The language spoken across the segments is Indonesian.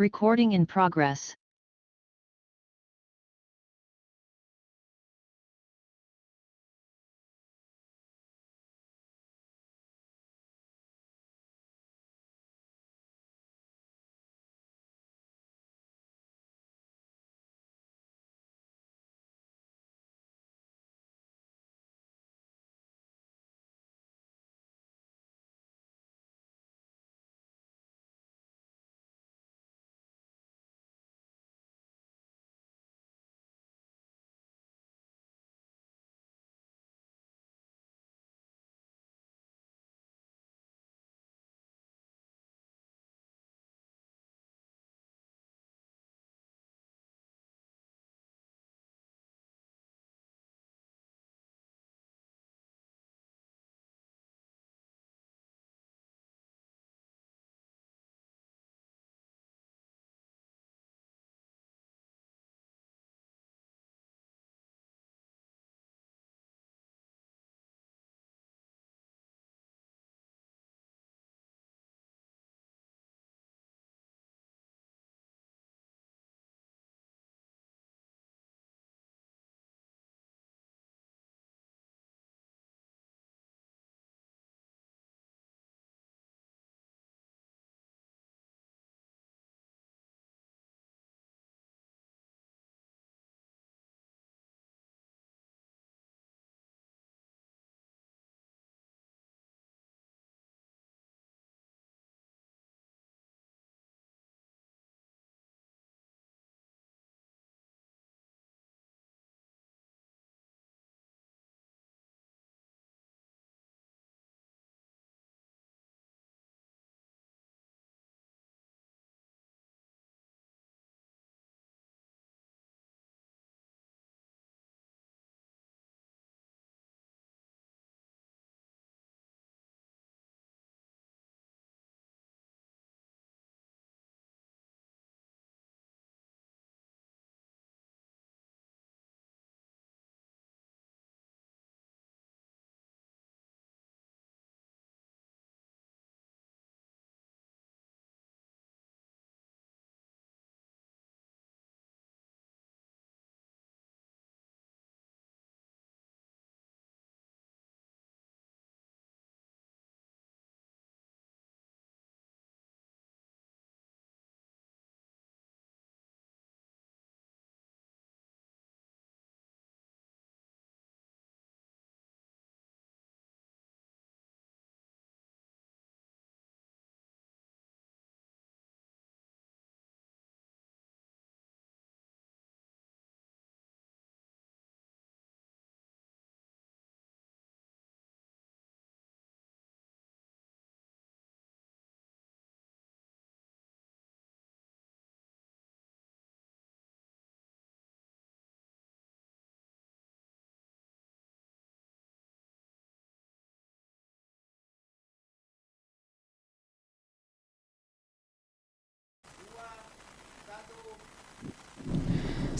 Recording in progress.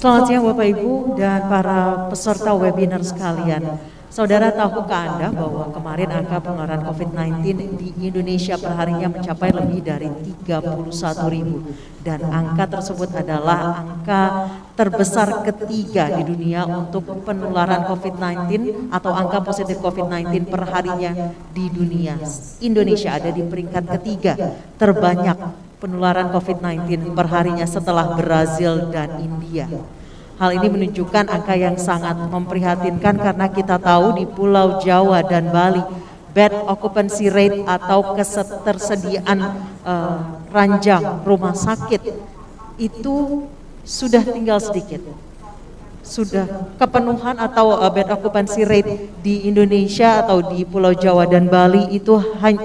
Selamat siang Bapak Ibu dan para peserta webinar sekalian. Saudara, tahukah Anda bahwa kemarin angka penularan COVID-19 di Indonesia perharinya mencapai lebih dari 31.000 dan angka tersebut adalah angka terbesar ketiga di dunia untuk penularan COVID-19 atau angka positif COVID-19 perharinya di dunia. Indonesia ada di peringkat ketiga terbanyak penularan COVID-19 perharinya setelah Brazil dan India. Hal ini menunjukkan angka yang sangat memprihatinkan karena kita tahu di Pulau Jawa dan Bali bed occupancy rate atau ketersediaan ranjang rumah sakit itu sudah tinggal sedikit. Sudah kepenuhan atau bed occupancy rate di Indonesia atau di Pulau Jawa dan Bali itu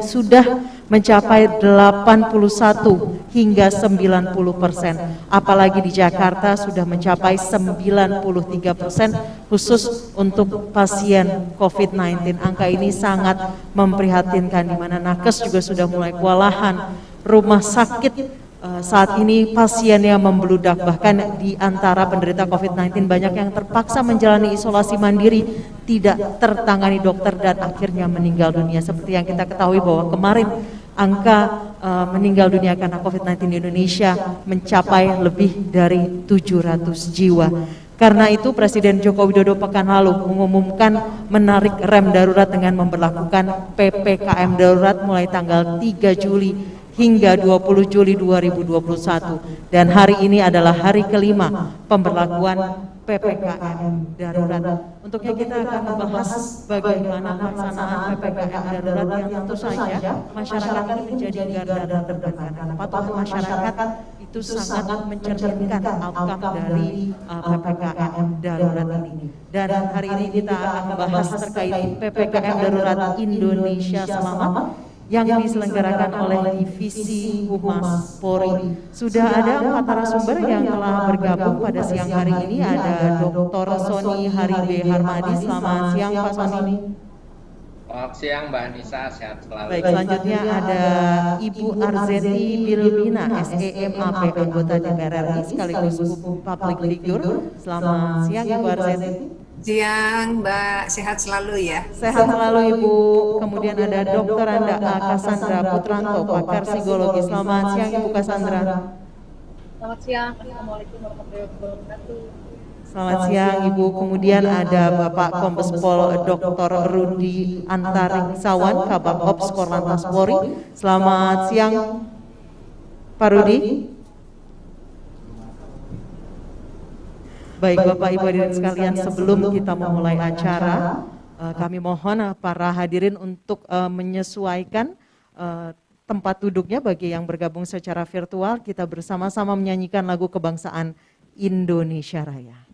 sudah mencapai 81 hingga 90%. Apalagi di Jakarta sudah mencapai 93% khusus untuk pasien COVID-19. Angka ini sangat memprihatinkan di mana nakes juga sudah mulai kewalahan. Rumah sakit saat ini pasiennya membludak, bahkan di antara penderita COVID-19 banyak yang terpaksa menjalani isolasi mandiri, tidak tertangani dokter dan akhirnya meninggal dunia. Seperti yang kita ketahui bahwa kemarin angka meninggal dunia karena COVID-19 di Indonesia mencapai lebih dari 700 jiwa. Karena itu Presiden Joko Widodo pekan lalu mengumumkan menarik rem darurat dengan memberlakukan PPKM darurat mulai tanggal 3 Juli hingga 20 Juli 2021. Dan hari ini adalah hari kelima pemberlakuan PPKM darurat. Untuknya kita akan membahas bagaimana pelaksanaan PPKM darurat yang tentu saja masyarakat ini menjadi garda terdepan. Kepatuhan masyarakat itu sangat mencerminkan outcome dari PPKM darurat ini. Dan hari ini kita akan membahas terkait PPKM darurat Indonesia Selamat yang diselenggarakan oleh Divisi Humas Polri. Sudah ada 4 narasumber yang telah bergabung pada siang hari ini. Ada Dr. Sony Haribe Harmadi. Selamat siang Pak Sony. Selamat siang Mbak Anissa, sehat selalu. Baik, selanjutnya ada Ibu Arzeti Bilbina, SEMAP, anggota DPR RI sekaligus public figure. Selamat siang Ibu Arzeti. Siang Mbak, sehat selalu ya. Sehat selalu Ibu. Kemudian ada Dr. Anda A. Cassandra Putranto, pakar psikologi. Selamat siang Ibu Cassandra. Selamat siang, Assalamualaikum warahmatullahi wabarakatuh. Selamat siang Ibu. Kemudian ada Bapak Kombes Pol Dr. Rudi Antariksawan, Kabak Ops Korlantas Polri. Selamat siang Pak Rudi. Baik Bapak Ibu hadirin sekalian, sebelum kita memulai acara, kami mohon para hadirin untuk menyesuaikan tempat duduknya bagi yang bergabung secara virtual. Kita bersama-sama menyanyikan lagu kebangsaan Indonesia Raya.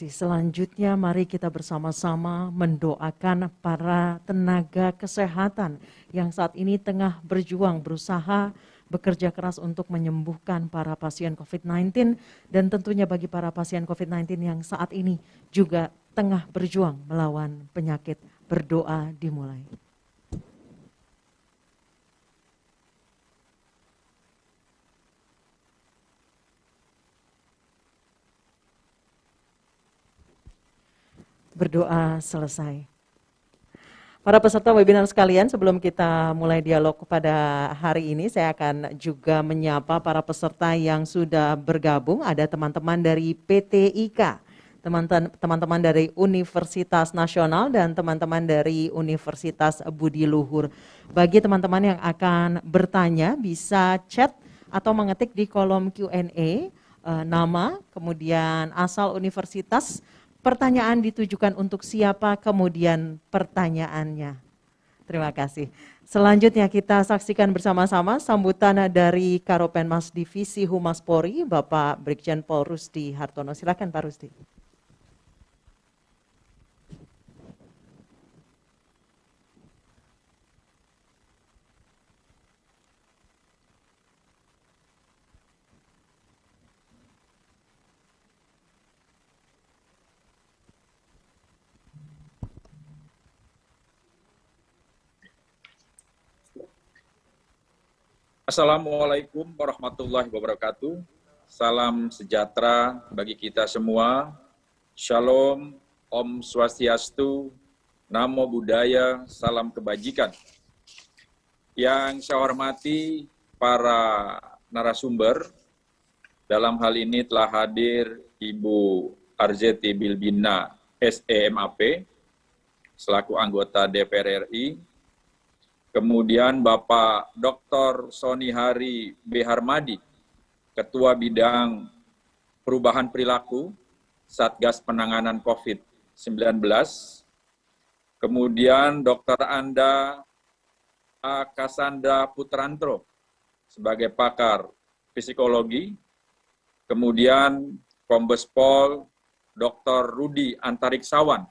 Selanjutnya mari kita bersama-sama mendoakan para tenaga kesehatan yang saat ini tengah berjuang, berusaha bekerja keras untuk menyembuhkan para pasien COVID-19 dan tentunya bagi para pasien COVID-19 yang saat ini juga tengah berjuang melawan penyakit. Berdoa dimulai. Berdoa selesai. Para peserta webinar sekalian, sebelum kita mulai dialog pada hari ini, saya akan juga menyapa para peserta yang sudah bergabung. Ada teman-teman dari PT IKA, teman-teman dari Universitas Nasional, dan teman-teman dari Universitas Budi Luhur. Bagi teman-teman yang akan bertanya, bisa chat atau mengetik di kolom Q&A, nama, kemudian asal universitas, pertanyaan ditujukan untuk siapa, kemudian pertanyaannya. Terima kasih. Selanjutnya kita saksikan bersama-sama sambutan dari Karopenmas Divisi Humas Polri, Bapak Brigjen Pol Rusdi Hartono. Silakan Pak Rusdi. Assalamualaikum warahmatullahi wabarakatuh. Salam sejahtera bagi kita semua. Shalom, Om Swastiastu, Namo Buddhaya, salam kebajikan. Yang saya hormati para narasumber, dalam hal ini telah hadir Ibu Arzetti Bilbina, SEMAP, selaku anggota DPR RI. Kemudian Bapak Dr. Soni Hari B. Harmadi, Ketua Bidang Perubahan Perilaku, Satgas Penanganan COVID-19. Kemudian Dr. Anda A. Cassandra Putrantro, sebagai pakar psikologi. Kemudian Kombes Pol Dr. Rudi Antariksawan,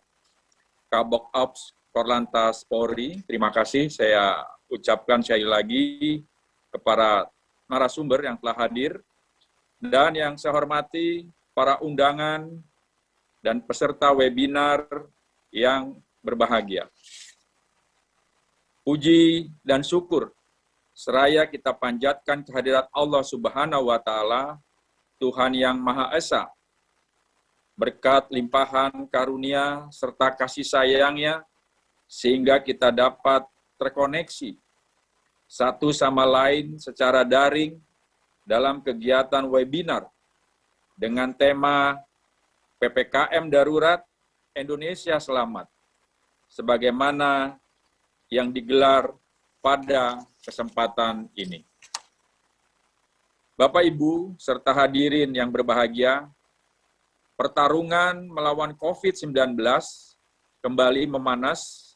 Kabok Ops Korlantas Polri. Terima kasih saya ucapkan sekali lagi kepada narasumber yang telah hadir, dan yang saya hormati para undangan dan peserta webinar yang berbahagia. Puji dan syukur seraya kita panjatkan kehadirat Allah Subhanahu wa Ta'ala, Tuhan yang Maha Esa, berkat limpahan karunia serta kasih sayangnya, sehingga kita dapat terkoneksi satu sama lain secara daring dalam kegiatan webinar dengan tema PPKM Darurat Indonesia Selamat, sebagaimana yang digelar pada kesempatan ini. Bapak, Ibu, serta hadirin yang berbahagia, pertarungan melawan COVID-19 kembali memanas,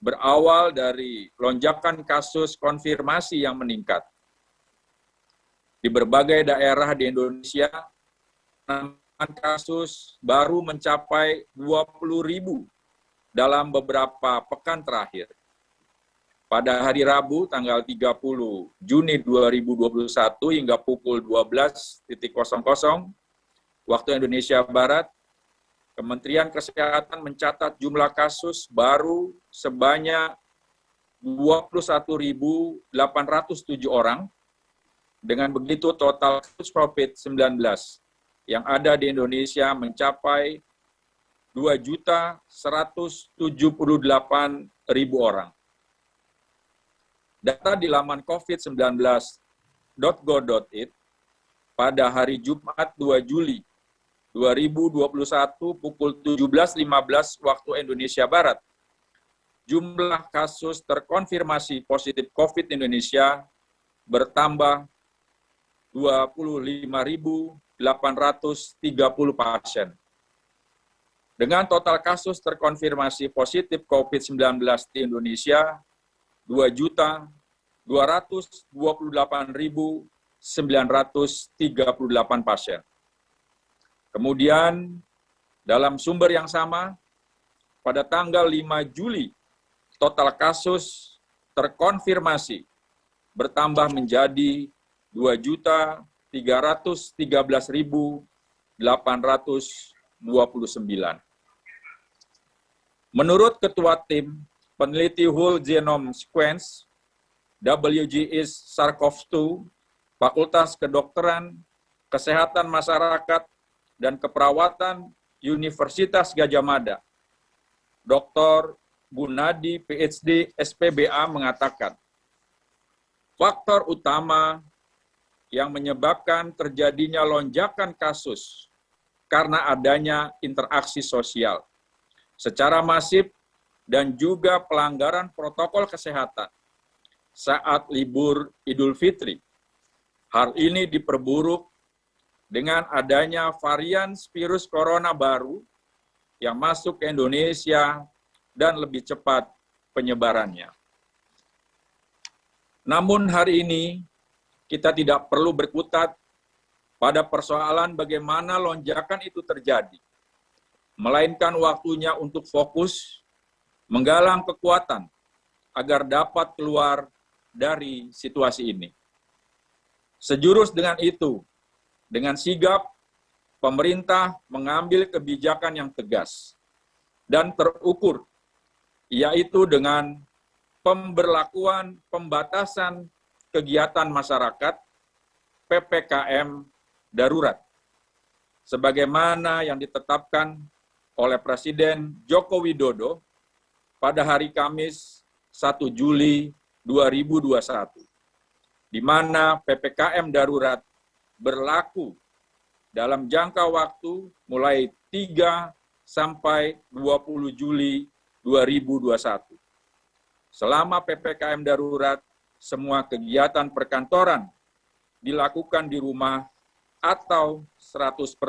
berawal dari lonjakan kasus konfirmasi yang meningkat. Di berbagai daerah di Indonesia, penambahan kasus baru mencapai 20.000 dalam beberapa pekan terakhir. Pada hari Rabu, tanggal 30 Juni 2021 hingga pukul 12.00 waktu Indonesia Barat, Kementerian Kesehatan mencatat jumlah kasus baru sebanyak 21.807 orang. Dengan begitu total kasus COVID-19 yang ada di Indonesia mencapai 2.178.000 orang. Data di laman covid19.go.id pada hari Jumat 2 Juli 2021 pukul 17.15 waktu Indonesia Barat, jumlah kasus terkonfirmasi positif COVID Indonesia bertambah 25.830 pasien. Dengan total kasus terkonfirmasi positif COVID-19 di Indonesia 2.228.938 pasien. Kemudian, dalam sumber yang sama, pada tanggal 5 Juli, total kasus terkonfirmasi bertambah menjadi 2.313.829. Menurut Ketua Tim Peneliti Whole Genome Sequence, WGS SARS-CoV-2, Fakultas Kedokteran, Kesehatan Masyarakat, dan Keperawatan Universitas Gadjah Mada, Dr. Gunadi, PhD, SPBA mengatakan, faktor utama yang menyebabkan terjadinya lonjakan kasus karena adanya interaksi sosial secara masif dan juga pelanggaran protokol kesehatan saat libur Idul Fitri. Hal ini diperburuk dengan adanya varian virus corona baru yang masuk ke Indonesia dan lebih cepat penyebarannya. Namun hari ini kita tidak perlu berkutat pada persoalan bagaimana lonjakan itu terjadi, melainkan waktunya untuk fokus menggalang kekuatan agar dapat keluar dari situasi ini. Sejurus dengan itu, dengan sigap, pemerintah mengambil kebijakan yang tegas dan terukur, yaitu dengan pemberlakuan pembatasan kegiatan masyarakat PPKM darurat sebagaimana yang ditetapkan oleh Presiden Joko Widodo pada hari Kamis 1 Juli 2021, di mana PPKM darurat berlaku dalam jangka waktu mulai 3 sampai 20 Juli 2021. Selama PPKM darurat, semua kegiatan perkantoran dilakukan di rumah atau 100%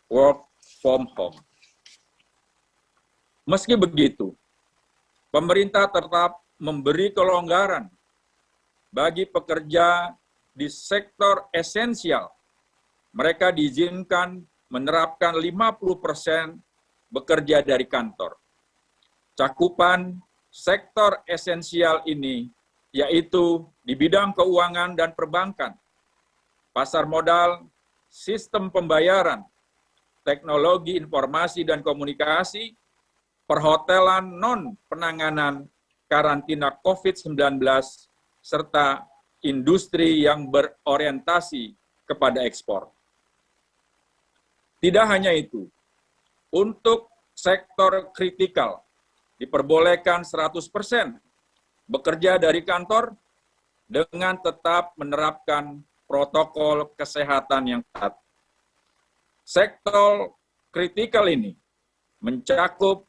work from home. Meski begitu, pemerintah tetap memberi kelonggaran bagi pekerja di sektor esensial. Mereka diizinkan menerapkan 50% bekerja dari kantor. Cakupan sektor esensial ini yaitu di bidang keuangan dan perbankan, pasar modal, sistem pembayaran, teknologi informasi dan komunikasi, perhotelan non-penanganan karantina COVID-19, serta industri yang berorientasi kepada ekspor. Tidak hanya itu, untuk sektor kritikal diperbolehkan 100% bekerja dari kantor dengan tetap menerapkan protokol kesehatan yang ketat. Sektor kritikal ini mencakup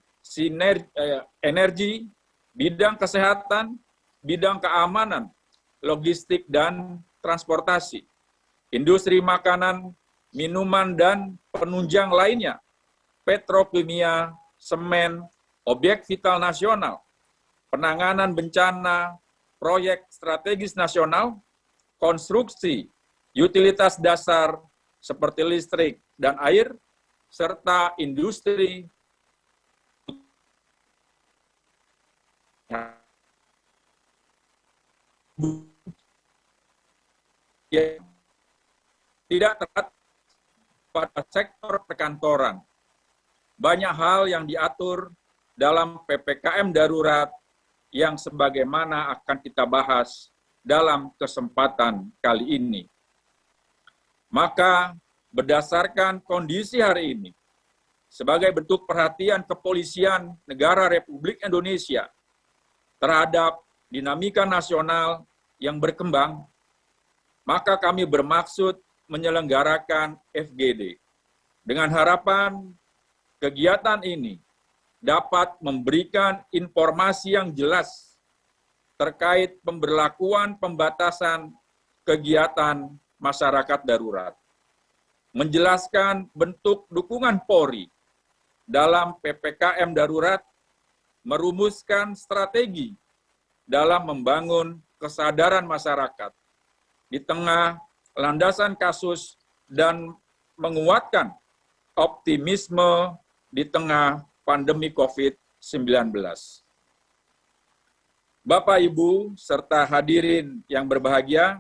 energi, bidang kesehatan, bidang keamanan, logistik dan transportasi, industri makanan, minuman dan penunjang lainnya, petrokimia, semen, objek vital nasional, penanganan bencana, proyek strategis nasional, konstruksi, utilitas dasar seperti listrik dan air, serta industri yang tidak tepat pada sektor perkantoran. Banyak hal yang diatur dalam PPKM darurat yang sebagaimana akan kita bahas dalam kesempatan kali ini. Maka berdasarkan kondisi hari ini, sebagai bentuk perhatian kepolisian negara Republik Indonesia terhadap dinamika nasional yang berkembang, maka kami bermaksud menyelenggarakan FGD dengan harapan kegiatan ini dapat memberikan informasi yang jelas terkait pemberlakuan pembatasan kegiatan masyarakat darurat, menjelaskan bentuk dukungan Polri dalam PPKM darurat, merumuskan strategi dalam membangun kesadaran masyarakat di tengah landasan kasus dan menguatkan optimisme di tengah pandemi COVID-19. Bapak, Ibu, serta hadirin yang berbahagia,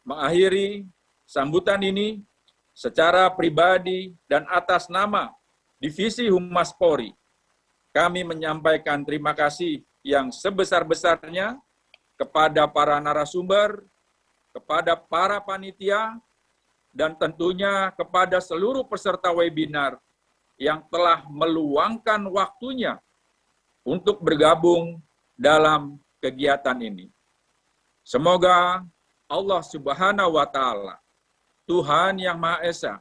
mengakhiri sambutan ini secara pribadi dan atas nama Divisi Humas Polri, kami menyampaikan terima kasih yang sebesar-besarnya kepada para narasumber, kepada para panitia, dan tentunya kepada seluruh peserta webinar yang telah meluangkan waktunya untuk bergabung dalam kegiatan ini. Semoga Allah Subhanahu wa Ta'ala, Tuhan yang Maha Esa,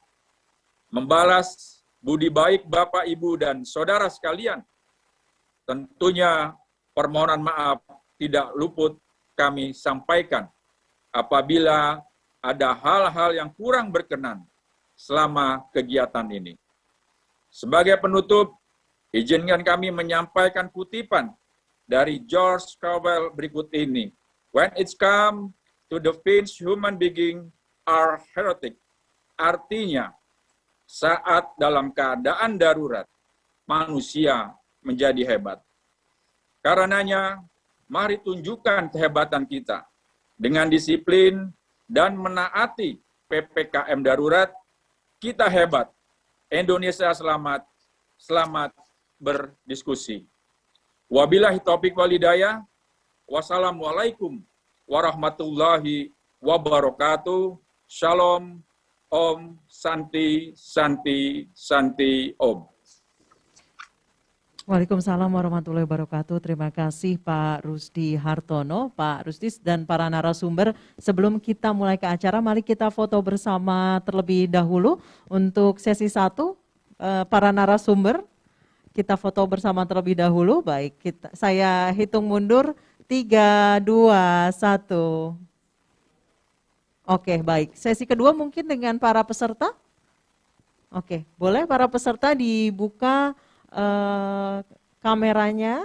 membalas budi baik Bapak, Ibu, dan saudara sekalian. Tentunya permohonan maaf tidak luput kami sampaikan apabila ada hal-hal yang kurang berkenan selama kegiatan ini. Sebagai penutup, izinkan kami menyampaikan kutipan dari George Orwell berikut ini. When it's come to the things human beings are heroic. Artinya, saat dalam keadaan darurat, manusia menjadi hebat. Karenanya, mari tunjukkan kehebatan kita dengan disiplin dan menaati PPKM darurat. Kita hebat. Indonesia selamat. Selamat berdiskusi. Wabillahi taufiq wal hidayah. Wassalamualaikum warahmatullahi wabarakatuh. Shalom, Om, Santi, Santi, Santi, Om. Waalaikumsalam warahmatullahi wabarakatuh. Terima kasih Pak Rusdi Hartono, Pak Rusdi dan para narasumber. Sebelum kita mulai ke acara, mari kita foto bersama terlebih dahulu. Untuk sesi 1, para narasumber, kita foto bersama terlebih dahulu. Baik, saya hitung mundur, 3, 2, 1. Oke, baik. Sesi kedua mungkin dengan para peserta. Oke, boleh para peserta dibuka kameranya.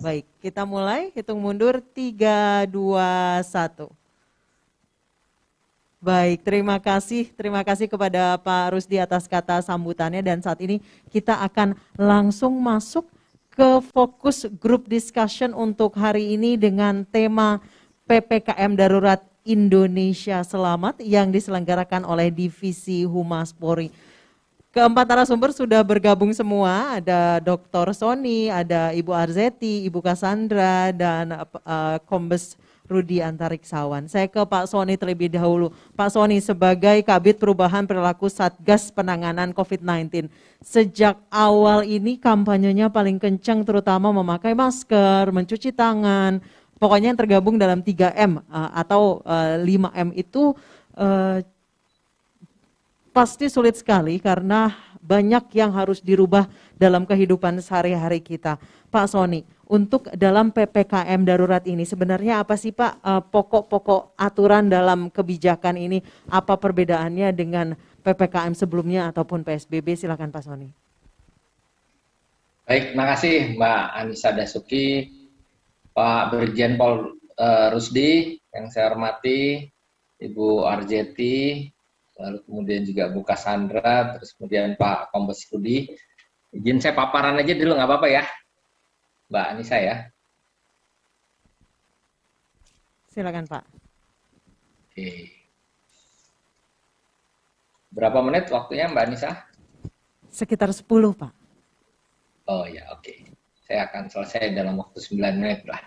Baik, kita mulai, hitung mundur, 3, 2, 1. Baik, terima kasih kepada Pak Rusdi atas kata sambutannya, dan saat ini kita akan langsung masuk ke fokus group discussion untuk hari ini dengan tema PPKM Darurat Indonesia Selamat yang diselenggarakan oleh Divisi Humas Polri. Keempat narasumber sudah bergabung semua, ada Dr. Sony, ada Ibu Arzeti, Ibu Cassandra, dan Kombes Rudi Antariksawan. Saya ke Pak Sony terlebih dahulu. Pak Sony, sebagai Kabid Perubahan Perilaku Satgas Penanganan COVID-19, sejak awal ini kampanyenya paling kencang, terutama memakai masker, mencuci tangan, pokoknya yang tergabung dalam 3M atau 5M itu pasti sulit sekali karena banyak yang harus dirubah dalam kehidupan sehari-hari kita. Pak Sony, untuk dalam PPKM darurat ini sebenarnya apa sih Pak pokok-pokok aturan dalam kebijakan ini? Apa perbedaannya dengan PPKM sebelumnya ataupun PSBB? Silakan Pak Sony. Baik, terima kasih Mbak Anissa Dasuki, Pak Brigjen Pol Rusdi yang saya hormati, Ibu Arzeti, lalu kemudian juga Bu Cassandra, terus kemudian Pak Kombes Rudi. Izin saya paparan aja dulu, nggak apa-apa ya, Mbak Anissa ya. Silakan Pak. Oke. Berapa menit waktunya Mbak Anissa? Sekitar 10 Pak. Oh ya, oke. Saya akan selesai dalam waktu 9 menit lah.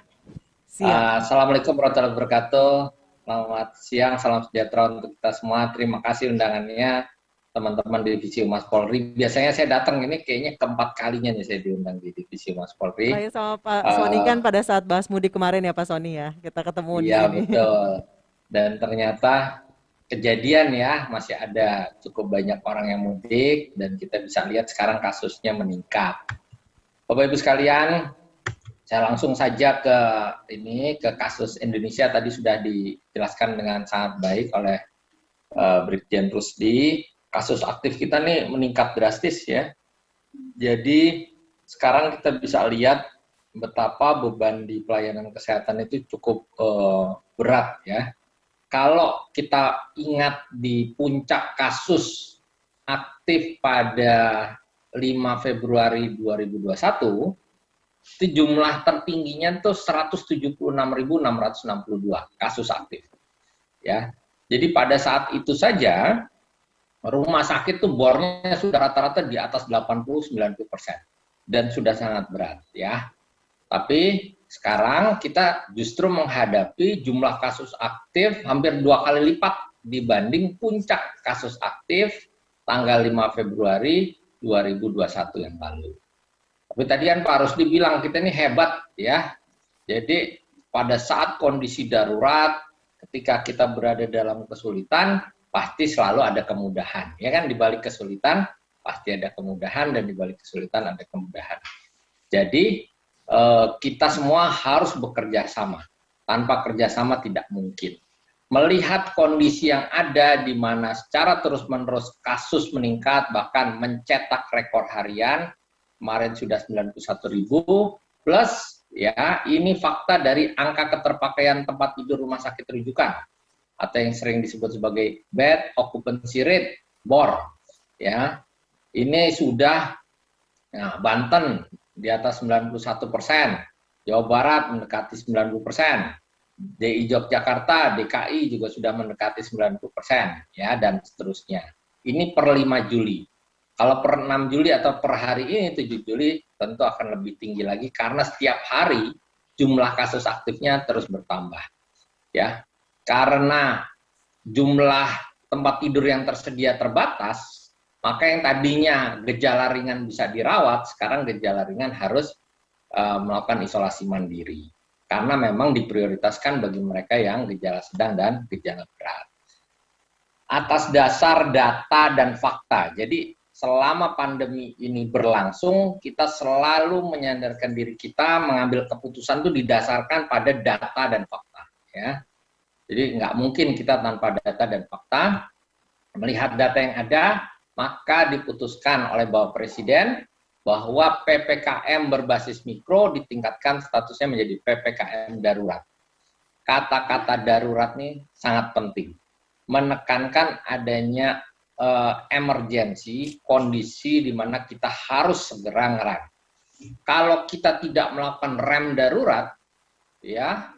Siap. Assalamualaikum warahmatullahi wabarakatuh. Selamat siang, salam sejahtera untuk kita semua. Terima kasih undangannya teman-teman di Divisi Humas Polri. Biasanya saya datang ini kayaknya keempat kalinya nih saya diundang di Divisi Humas Polri. Saya sama Pak Sony kan pada saat bahas mudik kemarin ya Pak Sony ya. Kita ketemu di sini. Iya betul. Dan ternyata kejadian ya, masih ada cukup banyak orang yang mudik dan kita bisa lihat sekarang kasusnya meningkat. Bapak Ibu sekalian, saya langsung saja ke kasus Indonesia. Tadi sudah dijelaskan dengan sangat baik oleh Brigjen Rusdi. Kasus aktif kita nih meningkat drastis ya. Jadi sekarang kita bisa lihat betapa beban di pelayanan kesehatan itu cukup berat ya. Kalau kita ingat di puncak kasus aktif pada 5 Februari 2021, itu jumlah tertingginya tuh 176.662 kasus aktif. Ya. Jadi pada saat itu saja rumah sakit tuh bornya sudah rata-rata di atas 80-90% dan sudah sangat berat ya. Tapi sekarang kita justru menghadapi jumlah kasus aktif hampir 2 kali lipat dibanding puncak kasus aktif tanggal 5 Februari 2021 yang lalu. Tapi tadi kan Pak Rusdi bilang kita ini hebat ya. Jadi pada saat kondisi darurat, ketika kita berada dalam kesulitan, pasti selalu ada kemudahan. Ya kan, di balik kesulitan pasti ada kemudahan dan di balik kesulitan ada kemudahan. Jadi kita semua harus bekerja sama. Tanpa kerjasama tidak mungkin. Melihat kondisi yang ada di mana secara terus-menerus kasus meningkat, bahkan mencetak rekor harian, kemarin sudah 91.000 plus ya, ini fakta dari angka keterpakaian tempat tidur rumah sakit rujukan atau yang sering disebut sebagai bed occupancy rate BOR ya. Ini sudah Banten di atas 91%, Jawa Barat mendekati 90%, DI Yogyakarta, DKI juga sudah mendekati 90% ya, dan seterusnya. Ini per 5 Juli. Kalau per 6 Juli atau per hari ini 7 Juli tentu akan lebih tinggi lagi karena setiap hari jumlah kasus aktifnya terus bertambah. ya. Karena jumlah tempat tidur yang tersedia terbatas, maka yang tadinya gejala ringan bisa dirawat, sekarang gejala ringan harus melakukan isolasi mandiri. Karena memang diprioritaskan bagi mereka yang gejala sedang dan gejala berat. Atas dasar data dan fakta. Jadi selama pandemi ini berlangsung, kita selalu menyadarkan diri kita mengambil keputusan itu didasarkan pada data dan fakta. Ya. Jadi nggak mungkin kita tanpa data dan fakta. Melihat data yang ada, maka diputuskan oleh Bapak Presiden bahwa PPKM berbasis mikro ditingkatkan statusnya menjadi PPKM darurat. Kata-kata darurat ini sangat penting. Menekankan adanya emergensi, kondisi di mana kita harus segera ngerem. Kalau kita tidak melakukan rem darurat, ya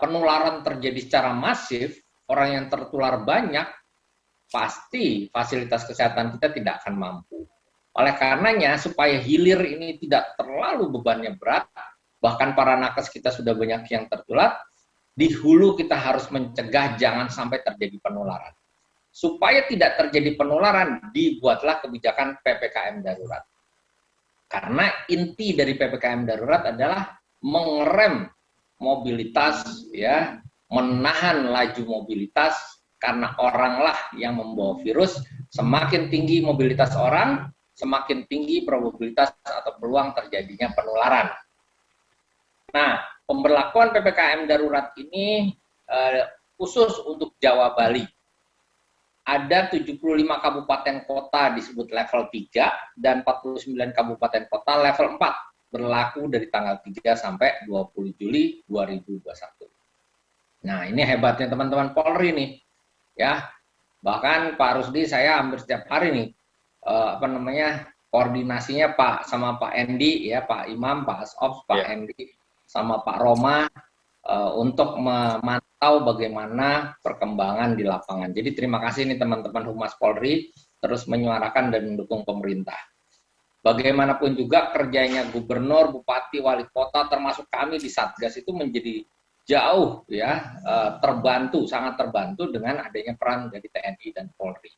penularan terjadi secara masif, orang yang tertular banyak, pasti fasilitas kesehatan kita tidak akan mampu. Oleh karenanya, supaya hilir ini tidak terlalu bebannya berat, bahkan para nakes kita sudah banyak yang tertular, di hulu kita harus mencegah jangan sampai terjadi penularan. Supaya tidak terjadi penularan, dibuatlah kebijakan PPKM darurat. Karena inti dari PPKM darurat adalah mengerem mobilitas, ya, menahan laju mobilitas, karena oranglah yang membawa virus. Semakin tinggi mobilitas orang, semakin tinggi probabilitas atau peluang terjadinya penularan. Nah, pemberlakuan PPKM darurat ini khusus untuk Jawa Bali. Ada 75 kabupaten kota disebut level 3 dan 49 kabupaten kota level 4 berlaku dari tanggal 3 sampai 20 Juli 2021. Nah, ini hebatnya teman-teman Polri nih. Ya. Bahkan Pak Rusdi saya hampir setiap hari nih koordinasinya sama Pak Endi, ya, Pak Imam, Pak Asop, Pak Endi sama Pak Roma untuk memantau bagaimana perkembangan di lapangan. Jadi terima kasih nih teman-teman Humas Polri terus menyuarakan dan mendukung pemerintah. Bagaimanapun juga kerjanya gubernur, bupati, wali kota termasuk kami di Satgas itu menjadi jauh ya terbantu, sangat terbantu dengan adanya peran dari TNI dan Polri.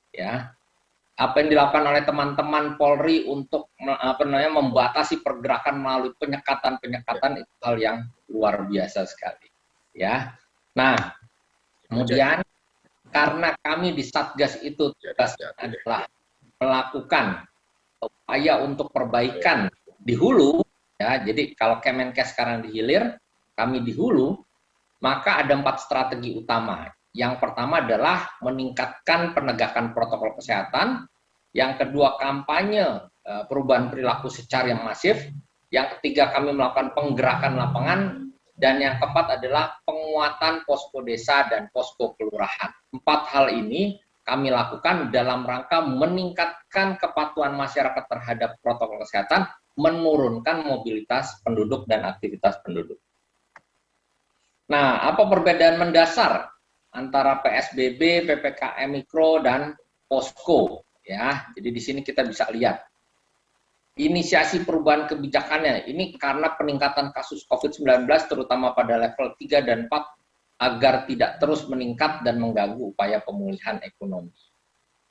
Ya. Apa yang dilakukan oleh teman-teman Polri untuk membatasi pergerakan melalui penyekatan itu hal yang luar biasa sekali, ya. Nah, kemudian karena kami di Satgas itu tugasnya adalah melakukan upaya untuk perbaikan di hulu, ya. Jadi kalau Kemenkes sekarang di hilir, kami di hulu, maka ada 4 strategi utama. Yang pertama adalah meningkatkan penegakan protokol kesehatan. Yang kedua, kampanye perubahan perilaku secara yang masif. Yang ketiga, kami melakukan penggerakan lapangan. Dan yang keempat adalah penguatan posko desa dan posko kelurahan. 4 hal ini kami lakukan dalam rangka meningkatkan kepatuhan masyarakat terhadap protokol kesehatan, menurunkan mobilitas penduduk dan aktivitas penduduk. Nah, apa perbedaan mendasar antara PSBB, PPKM Mikro, dan Posko? Ya, jadi di sini kita bisa lihat inisiasi perubahan kebijakannya ini karena peningkatan kasus COVID-19 terutama pada level 3 dan 4 agar tidak terus meningkat dan mengganggu upaya pemulihan ekonomi.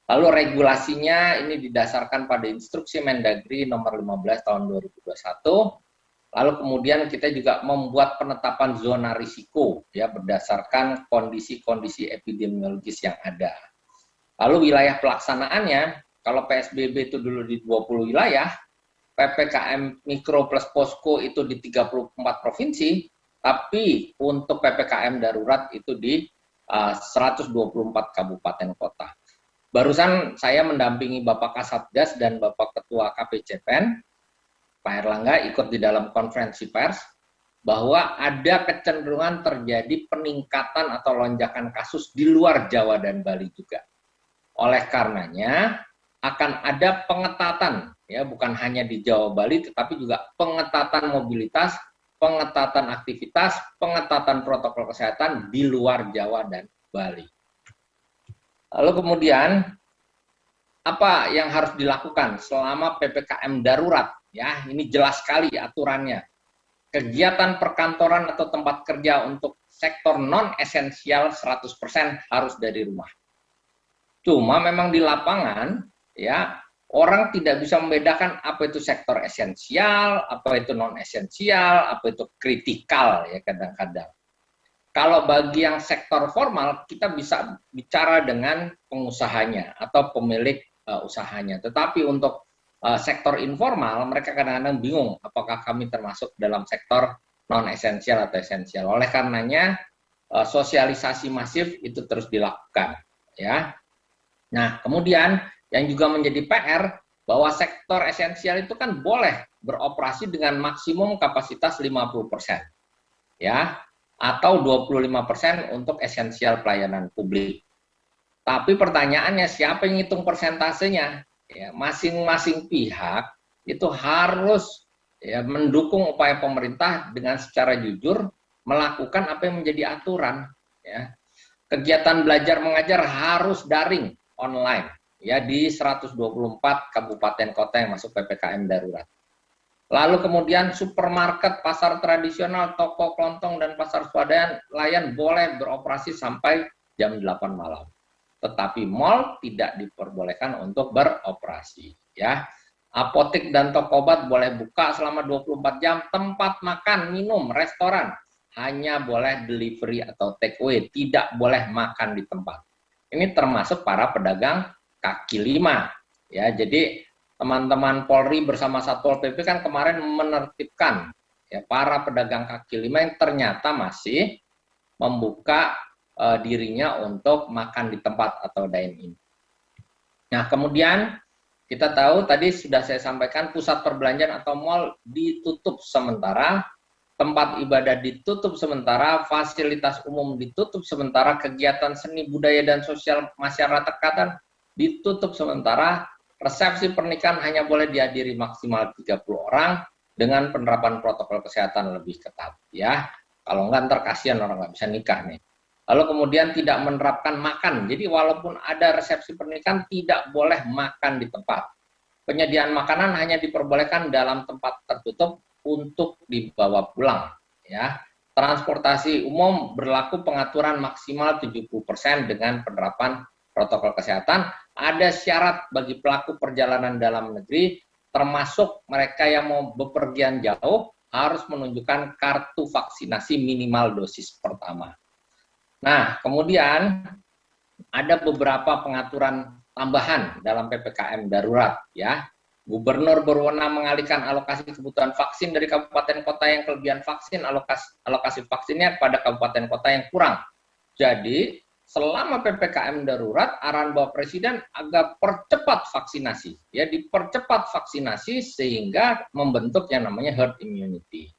Lalu regulasinya ini didasarkan pada instruksi Mendagri nomor 15 tahun 2021. Lalu kemudian kita juga membuat penetapan zona risiko ya berdasarkan kondisi-kondisi epidemiologis yang ada. Lalu wilayah pelaksanaannya, kalau PSBB itu dulu di 20 wilayah, PPKM Mikro plus Posko itu di 34 provinsi, tapi untuk PPKM darurat itu di 124 kabupaten kota. Barusan saya mendampingi Bapak Kasatgas dan Bapak Ketua KPCPEN, Pak Erlangga ikut di dalam konferensi pers, bahwa ada kecenderungan terjadi peningkatan atau lonjakan kasus di luar Jawa dan Bali juga. Oleh karenanya akan ada pengetatan, ya bukan hanya di Jawa Bali, tetapi juga pengetatan mobilitas, pengetatan aktivitas, pengetatan protokol kesehatan di luar Jawa dan Bali. Lalu kemudian apa yang harus dilakukan selama PPKM darurat? Ya, ini jelas sekali aturannya. Kegiatan perkantoran atau tempat kerja untuk sektor non-esensial 100% harus dari rumah. Cuma memang di lapangan, ya, orang tidak bisa membedakan apa itu sektor esensial, apa itu non-esensial, apa itu kritikal, ya kadang-kadang. Kalau bagi yang sektor formal, kita bisa bicara dengan pengusahanya atau pemilik usahanya. Tetapi untuk sektor informal, mereka kadang-kadang bingung apakah kami termasuk dalam sektor non-esensial atau esensial. Oleh karenanya, sosialisasi masif itu terus dilakukan. Ya. Nah, kemudian yang juga menjadi PR, bahwa sektor esensial itu kan boleh beroperasi dengan maksimum kapasitas 50%. Ya, atau 25% untuk esensial pelayanan publik. Tapi pertanyaannya, siapa yang ngitung persentasenya? Ya, masing-masing pihak itu harus ya, mendukung upaya pemerintah dengan secara jujur melakukan apa yang menjadi aturan. Ya. Kegiatan belajar mengajar harus daring, online, ya di 124 kabupaten kota yang masuk PPKM darurat. Lalu kemudian supermarket, pasar tradisional, toko kelontong, dan pasar swalayan boleh beroperasi sampai jam 8 malam. Tetapi mal tidak diperbolehkan untuk beroperasi. Ya. Apotek dan toko obat boleh buka selama 24 jam, tempat makan, minum, restoran hanya boleh delivery atau take away, tidak boleh makan di tempat. Ini termasuk para pedagang kaki lima. Ya, jadi teman-teman Polri bersama Satpol PP kan kemarin menertibkan ya, para pedagang kaki lima yang ternyata masih membuka dirinya untuk makan di tempat atau dine-in. Nah, kemudian kita tahu tadi sudah saya sampaikan pusat perbelanjaan atau mal ditutup sementara, tempat ibadah ditutup sementara, fasilitas umum ditutup sementara, kegiatan seni budaya dan sosial masyarakat ditutup sementara, resepsi pernikahan hanya boleh dihadiri maksimal 30 orang dengan penerapan protokol kesehatan lebih ketat. Ya, kalau enggak ntar kasihan orang nggak bisa nikah nih. Lalu kemudian tidak menerapkan makan. Jadi walaupun ada resepsi pernikahan tidak boleh makan di tempat. Penyediaan makanan hanya diperbolehkan dalam tempat tertutup untuk dibawa pulang. Ya, transportasi umum berlaku pengaturan maksimal 70% dengan penerapan protokol kesehatan. Ada syarat bagi pelaku perjalanan dalam negeri, termasuk mereka yang mau bepergian jauh, harus menunjukkan kartu vaksinasi minimal dosis pertama. Nah, kemudian ada beberapa pengaturan tambahan dalam PPKM darurat. Ya, Gubernur berwenang mengalihkan alokasi kebutuhan vaksin dari kabupaten kota yang kelebihan vaksin, alokasi vaksinnya kepada kabupaten kota yang kurang. Jadi, selama PPKM darurat, arahan Bapak Presiden agar percepat vaksinasi. Ya, dipercepat vaksinasi sehingga membentuk yang namanya herd immunity.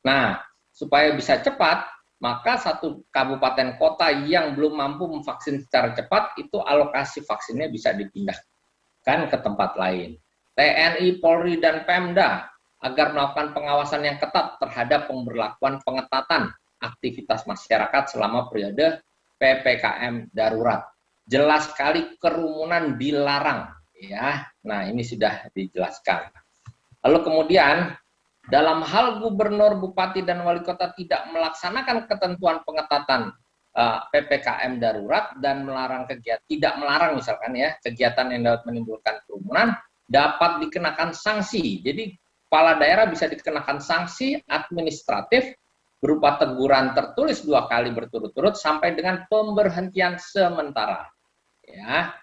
Nah, supaya bisa cepat, maka satu kabupaten kota yang belum mampu memvaksin secara cepat, itu alokasi vaksinnya bisa dipindahkan ke tempat lain. TNI, Polri, dan Pemda agar melakukan pengawasan yang ketat terhadap pemberlakuan pengetatan aktivitas masyarakat selama periode PPKM darurat. Jelas sekali kerumunan dilarang. Ya, nah ini sudah dijelaskan. Lalu kemudian, dalam hal gubernur, bupati, dan wali kota tidak melaksanakan ketentuan pengetatan PPKM darurat dan melarang kegiatan, tidak melarang misalkan ya, kegiatan yang dapat menimbulkan kerumunan, dapat dikenakan sanksi. Jadi kepala daerah bisa dikenakan sanksi administratif berupa teguran tertulis 2 kali berturut-turut sampai dengan pemberhentian sementara. Ya.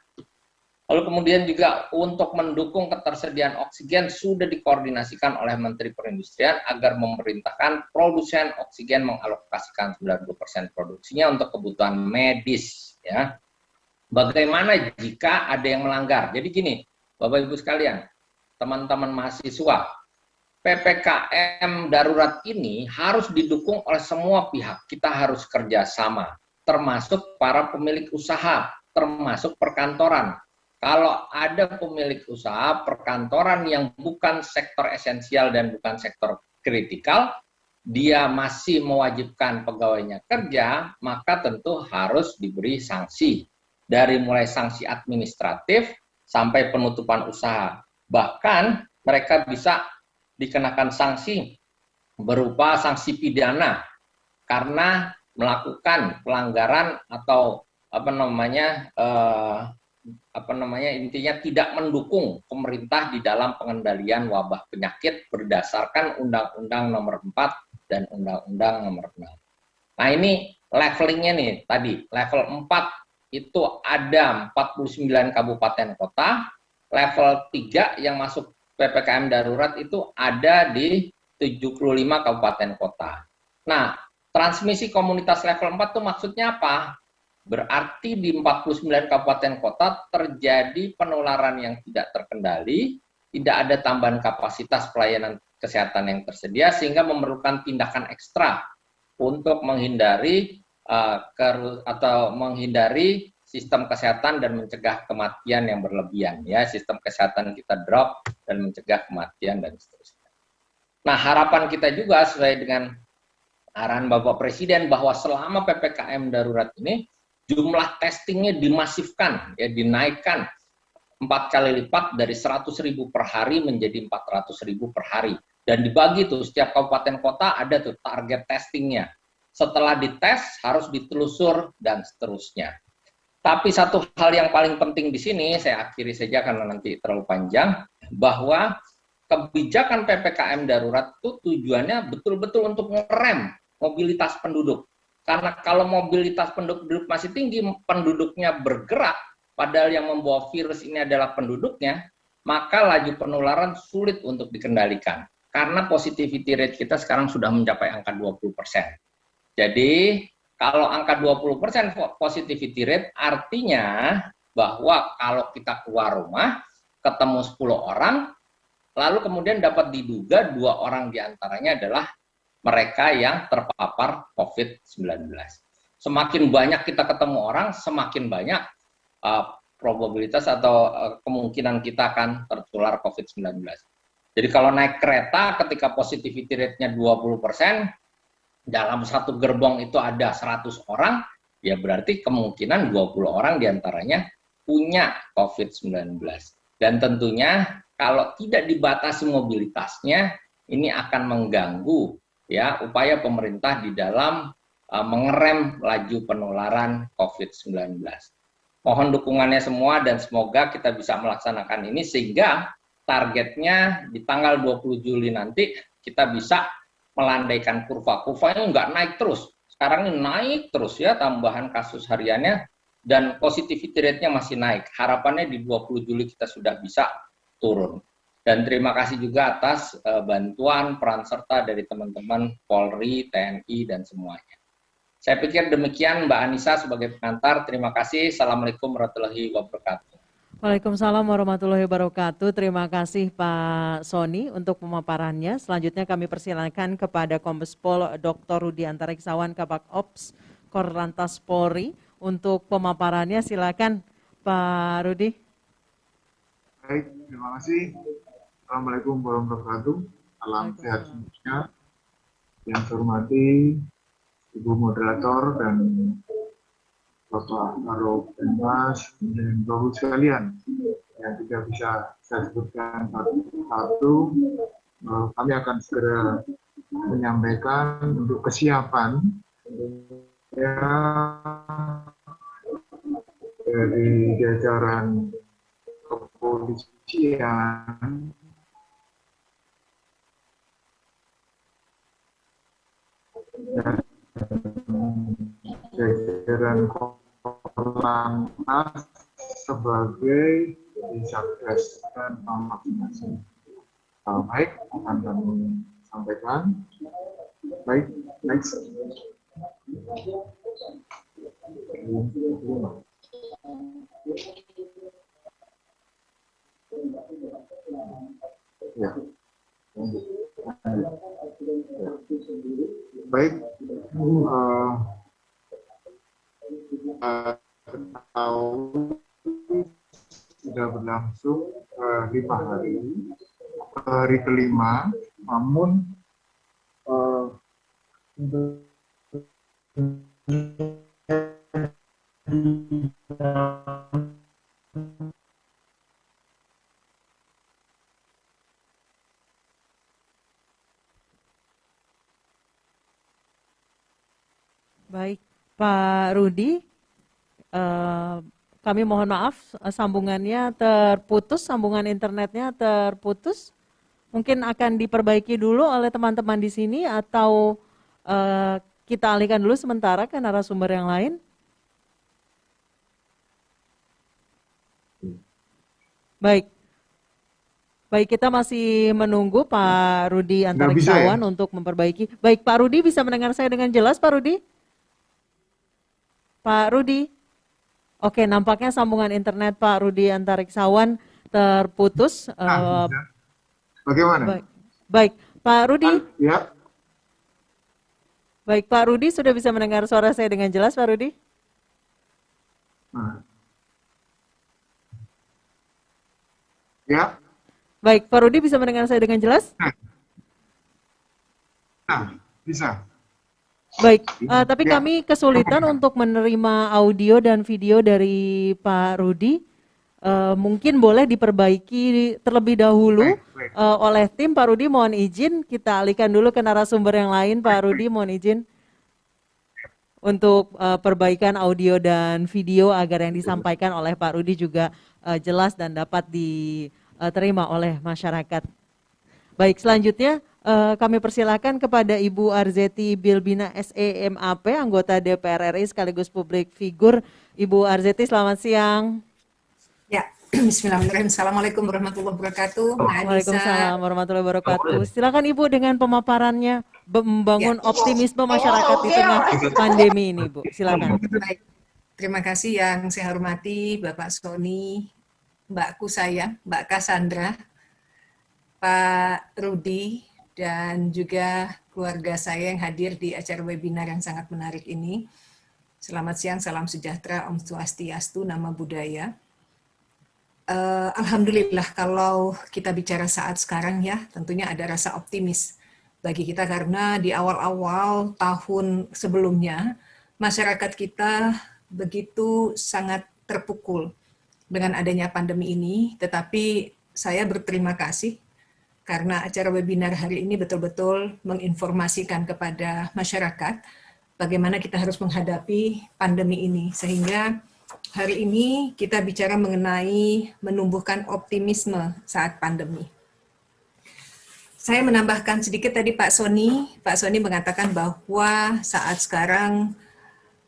Lalu kemudian juga untuk mendukung ketersediaan oksigen sudah dikoordinasikan oleh Menteri Perindustrian agar memerintahkan produsen oksigen mengalokasikan 90% produksinya untuk kebutuhan medis. Ya. Bagaimana jika ada yang melanggar? Jadi gini, Bapak Ibu sekalian, teman-teman mahasiswa, PPKM darurat ini harus didukung oleh semua pihak. Kita harus kerjasama, termasuk para pemilik usaha, termasuk perkantoran. Kalau ada pemilik usaha perkantoran yang bukan sektor esensial dan bukan sektor kritikal, dia masih mewajibkan pegawainya kerja, maka tentu harus diberi sanksi. Dari mulai sanksi administratif sampai penutupan usaha. Bahkan mereka bisa dikenakan sanksi berupa sanksi pidana karena melakukan pelanggaran atau intinya tidak mendukung pemerintah di dalam pengendalian wabah penyakit berdasarkan Undang-Undang Nomor 4 dan Undang-Undang Nomor 6. Nah ini levelingnya nih tadi, level 4 itu ada 49 kabupaten kota, level 3 yang masuk PPKM darurat itu ada di 75 kabupaten kota. Nah, transmisi komunitas level 4 itu maksudnya apa? Berarti di 49 kabupaten kota terjadi penularan yang tidak terkendali, tidak ada tambahan kapasitas pelayanan kesehatan yang tersedia, sehingga memerlukan tindakan ekstra untuk menghindari menghindari sistem kesehatan dan mencegah kematian yang berlebihan. Ya, sistem kesehatan kita drop dan mencegah kematian dan seterusnya. Nah, harapan kita juga sesuai dengan arahan Bapak Presiden bahwa selama PPKM darurat ini jumlah testingnya dimasifkan, ya dinaikkan 4 kali lipat dari 100.000 per hari menjadi 400.000 per hari. Dan dibagi tuh setiap kabupaten kota ada tuh target testingnya. Setelah dites harus ditelusur dan seterusnya. Tapi satu hal yang paling penting di sini, saya akhiri saja karena nanti terlalu panjang, bahwa kebijakan PPKM darurat itu tujuannya betul-betul untuk ngerem mobilitas penduduk. Karena kalau mobilitas penduduk masih tinggi, penduduknya bergerak, padahal yang membawa virus ini adalah penduduknya, maka laju penularan sulit untuk dikendalikan. Karena positivity rate kita sekarang sudah mencapai angka 20%. Jadi, kalau angka 20% positivity rate artinya bahwa kalau kita keluar rumah, ketemu 10 orang, lalu kemudian dapat diduga 2 orang diantaranya adalah mereka yang terpapar COVID-19. Semakin banyak kita ketemu orang, semakin banyak probabilitas atau kemungkinan kita akan tertular COVID-19. Jadi kalau naik kereta ketika positivity rate-nya 20%, dalam satu gerbong itu ada 100 orang, ya berarti kemungkinan 20 orang diantaranya punya COVID-19. Dan tentunya kalau tidak dibatasi mobilitasnya, ini akan mengganggu ya upaya pemerintah di dalam mengerem laju penularan COVID-19. Mohon dukungannya semua dan semoga kita bisa melaksanakan ini sehingga targetnya di tanggal 20 Juli nanti kita bisa melandaikan kurva. Kurvanya nggak naik terus. Sekarang ini naik terus ya tambahan kasus hariannya dan positivity rate-nya masih naik. Harapannya di 20 Juli kita sudah bisa turun. Dan terima kasih juga atas bantuan peran serta dari teman-teman Polri, TNI, dan semuanya. Saya pikir demikian Mbak Anissa sebagai pengantar. Terima kasih. Assalamualaikum warahmatullahi wabarakatuh. Waalaikumsalam warahmatullahi wabarakatuh. Terima kasih Pak Sony untuk pemaparannya. Selanjutnya kami persilakan kepada Kombes Pol Dr. Rudi Antariksawan Kabak Ops Korlantas Polri untuk pemaparannya. Silakan Pak Rudi. Baik, terima kasih. Assalamualaikum warahmatullahi wabarakatuh. Salam sehat semuanya. Yang saya hormati Ibu Moderator dan Bapak Karo Penmas dan Bapak sekalian yang tidak bisa saya sebutkan satu-satu, kami akan segera menyampaikan untuk kesiapan ya, dari jajaran kepolisian dan jajaran Korlantas sebagai Satgas dan vaksinasi. Baik, akan kami sampaikan. Baik, next. Ya. Baik, tahun sudah berlangsung 5 hari, hari kelima, namun Baik, Pak Rudi, kami mohon maaf sambungannya terputus, sambungan internetnya terputus. Mungkin akan diperbaiki dulu oleh teman-teman di sini atau kita alihkan dulu sementara ke narasumber yang lain. Baik. Baik, kita masih menunggu Pak Rudi Antariksawan untuk memperbaiki. Baik, Pak Rudi bisa mendengar saya dengan jelas, Pak Rudi? Pak Rudi? Oke, nampaknya sambungan internet Pak Rudi Antariksawan terputus. Bagaimana? Baik, Pak Rudi? Ya. Baik, Pak Rudi sudah bisa mendengar suara saya dengan jelas, Pak Rudi? Ya. Baik, Pak Rudi bisa mendengar saya dengan jelas? Nah, bisa. Baik, tapi kami kesulitan untuk menerima audio dan video dari Pak Rudi. Mungkin boleh diperbaiki terlebih dahulu oleh tim. Pak Rudi mohon izin, kita alihkan dulu ke narasumber yang lain. Pak Rudi mohon izin untuk perbaikan audio dan video agar yang disampaikan oleh Pak Rudi juga jelas dan dapat diterima oleh masyarakat. Baik, selanjutnya kami persilakan kepada Ibu Arzeti Bilbina SEMAP, anggota DPR RI sekaligus publik figur. Ibu Arzeti, selamat siang. Ya, bismillahirrahmanirrahim. Assalamualaikum warahmatullahi wabarakatuh. Waalaikumsalam warahmatullahi wabarakatuh. Silakan Ibu dengan pemaparannya membangun optimisme masyarakat di tengah pandemi ini, Bu. Silakan. Baik. Terima kasih yang saya hormati Bapak Sony, Mbakku saya, Mbak Cassandra, Pak Rudi, dan juga keluarga saya yang hadir di acara webinar yang sangat menarik ini. Selamat siang, salam sejahtera, Om Swastiastu, Nama Budaya. Alhamdulillah kalau kita bicara saat sekarang ya, tentunya ada rasa optimis bagi kita karena di awal-awal tahun sebelumnya, masyarakat kita begitu sangat terpukul dengan adanya pandemi ini, tetapi saya berterima kasih karena acara webinar hari ini betul-betul menginformasikan kepada masyarakat bagaimana kita harus menghadapi pandemi ini. Sehingga hari ini kita bicara mengenai menumbuhkan optimisme saat pandemi. Saya menambahkan sedikit tadi Pak Sony mengatakan bahwa saat sekarang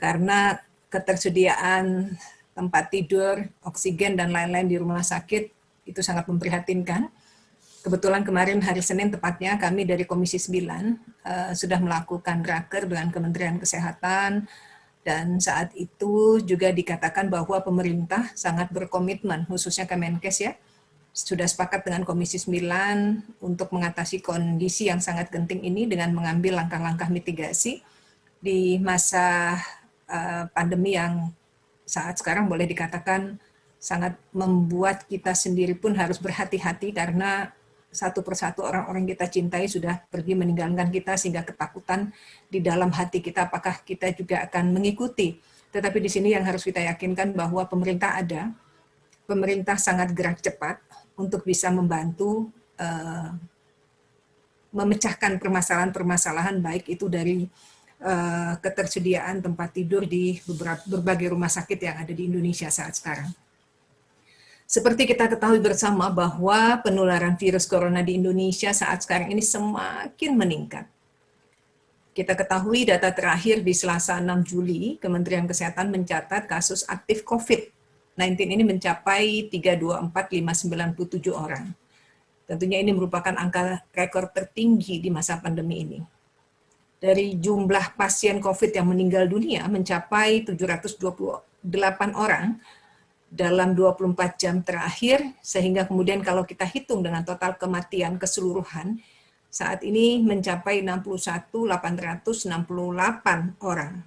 karena ketersediaan tempat tidur, oksigen, dan lain-lain di rumah sakit itu sangat memprihatinkan. Kebetulan kemarin hari Senin tepatnya kami dari Komisi 9 sudah melakukan raker dengan Kementerian Kesehatan dan saat itu juga dikatakan bahwa pemerintah sangat berkomitmen khususnya Kemenkes ya sudah sepakat dengan Komisi 9 untuk mengatasi kondisi yang sangat genting ini dengan mengambil langkah-langkah mitigasi di masa pandemi yang saat sekarang boleh dikatakan sangat membuat kita sendiri pun harus berhati-hati karena satu persatu orang-orang kita cintai sudah pergi meninggalkan kita sehingga ketakutan di dalam hati kita apakah kita juga akan mengikuti. Tetapi di sini yang harus kita yakinkan bahwa pemerintah ada, pemerintah sangat gerak cepat untuk bisa membantu memecahkan permasalahan-permasalahan baik itu dari ketersediaan tempat tidur di berbagai rumah sakit yang ada di Indonesia saat sekarang. Seperti kita ketahui bersama bahwa penularan virus corona di Indonesia saat sekarang ini semakin meningkat. Kita ketahui data terakhir di Selasa 6 Juli, Kementerian Kesehatan mencatat kasus aktif COVID-19 ini mencapai 324.597 orang. Tentunya ini merupakan angka rekor tertinggi di masa pandemi ini. Dari jumlah pasien COVID yang meninggal dunia mencapai 728 orang, dalam 24 jam terakhir, sehingga kemudian kalau kita hitung dengan total kematian keseluruhan, saat ini mencapai 61.868 orang.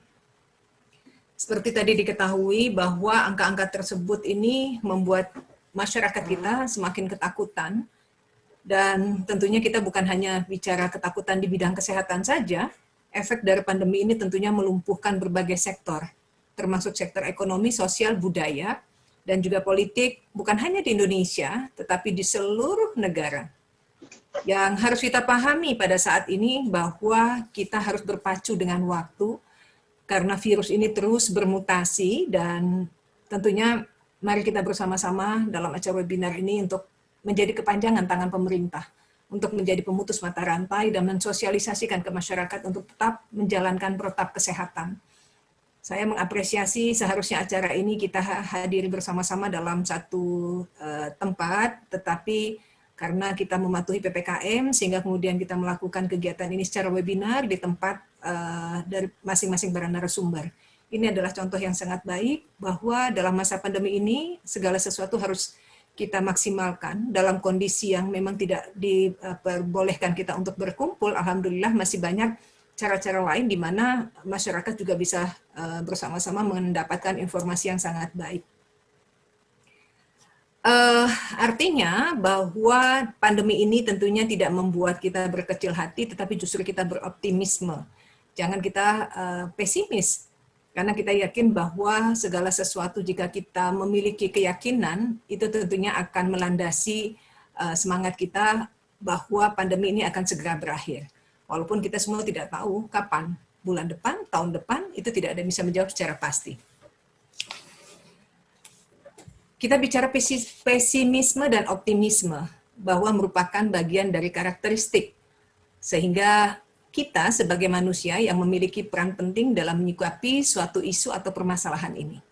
Seperti tadi diketahui bahwa angka-angka tersebut ini membuat masyarakat kita semakin ketakutan, dan tentunya kita bukan hanya bicara ketakutan di bidang kesehatan saja, efek dari pandemi ini tentunya melumpuhkan berbagai sektor, termasuk sektor ekonomi, sosial, budaya, dan juga politik bukan hanya di Indonesia, tetapi di seluruh negara. Yang harus kita pahami pada saat ini bahwa kita harus berpacu dengan waktu karena virus ini terus bermutasi, dan tentunya mari kita bersama-sama dalam acara webinar ini untuk menjadi kepanjangan tangan pemerintah untuk menjadi pemutus mata rantai dan mensosialisasikan ke masyarakat untuk tetap menjalankan protap kesehatan. Saya mengapresiasi seharusnya acara ini kita hadiri bersama-sama dalam satu tempat, tetapi karena kita mematuhi PPKM sehingga kemudian kita melakukan kegiatan ini secara webinar di tempat dari masing-masing para narasumber. Ini adalah contoh yang sangat baik bahwa dalam masa pandemi ini segala sesuatu harus kita maksimalkan dalam kondisi yang memang tidak diperbolehkan kita untuk berkumpul. Alhamdulillah masih banyak cara-cara lain di mana masyarakat juga bisa bersama-sama mendapatkan informasi yang sangat baik. Artinya bahwa pandemi ini tentunya tidak membuat kita berkecil hati, tetapi justru kita beroptimisme. Jangan kita pesimis. Karena kita yakin bahwa segala sesuatu jika kita memiliki keyakinan, itu tentunya akan melandasi semangat kita bahwa pandemi ini akan segera berakhir. Walaupun kita semua tidak tahu kapan, bulan depan, tahun depan, itu tidak ada yang bisa menjawab secara pasti. Kita bicara pesimisme dan optimisme, bahwa merupakan bagian dari karakteristik. Sehingga kita sebagai manusia yang memiliki peran penting dalam menyikapi suatu isu atau permasalahan ini.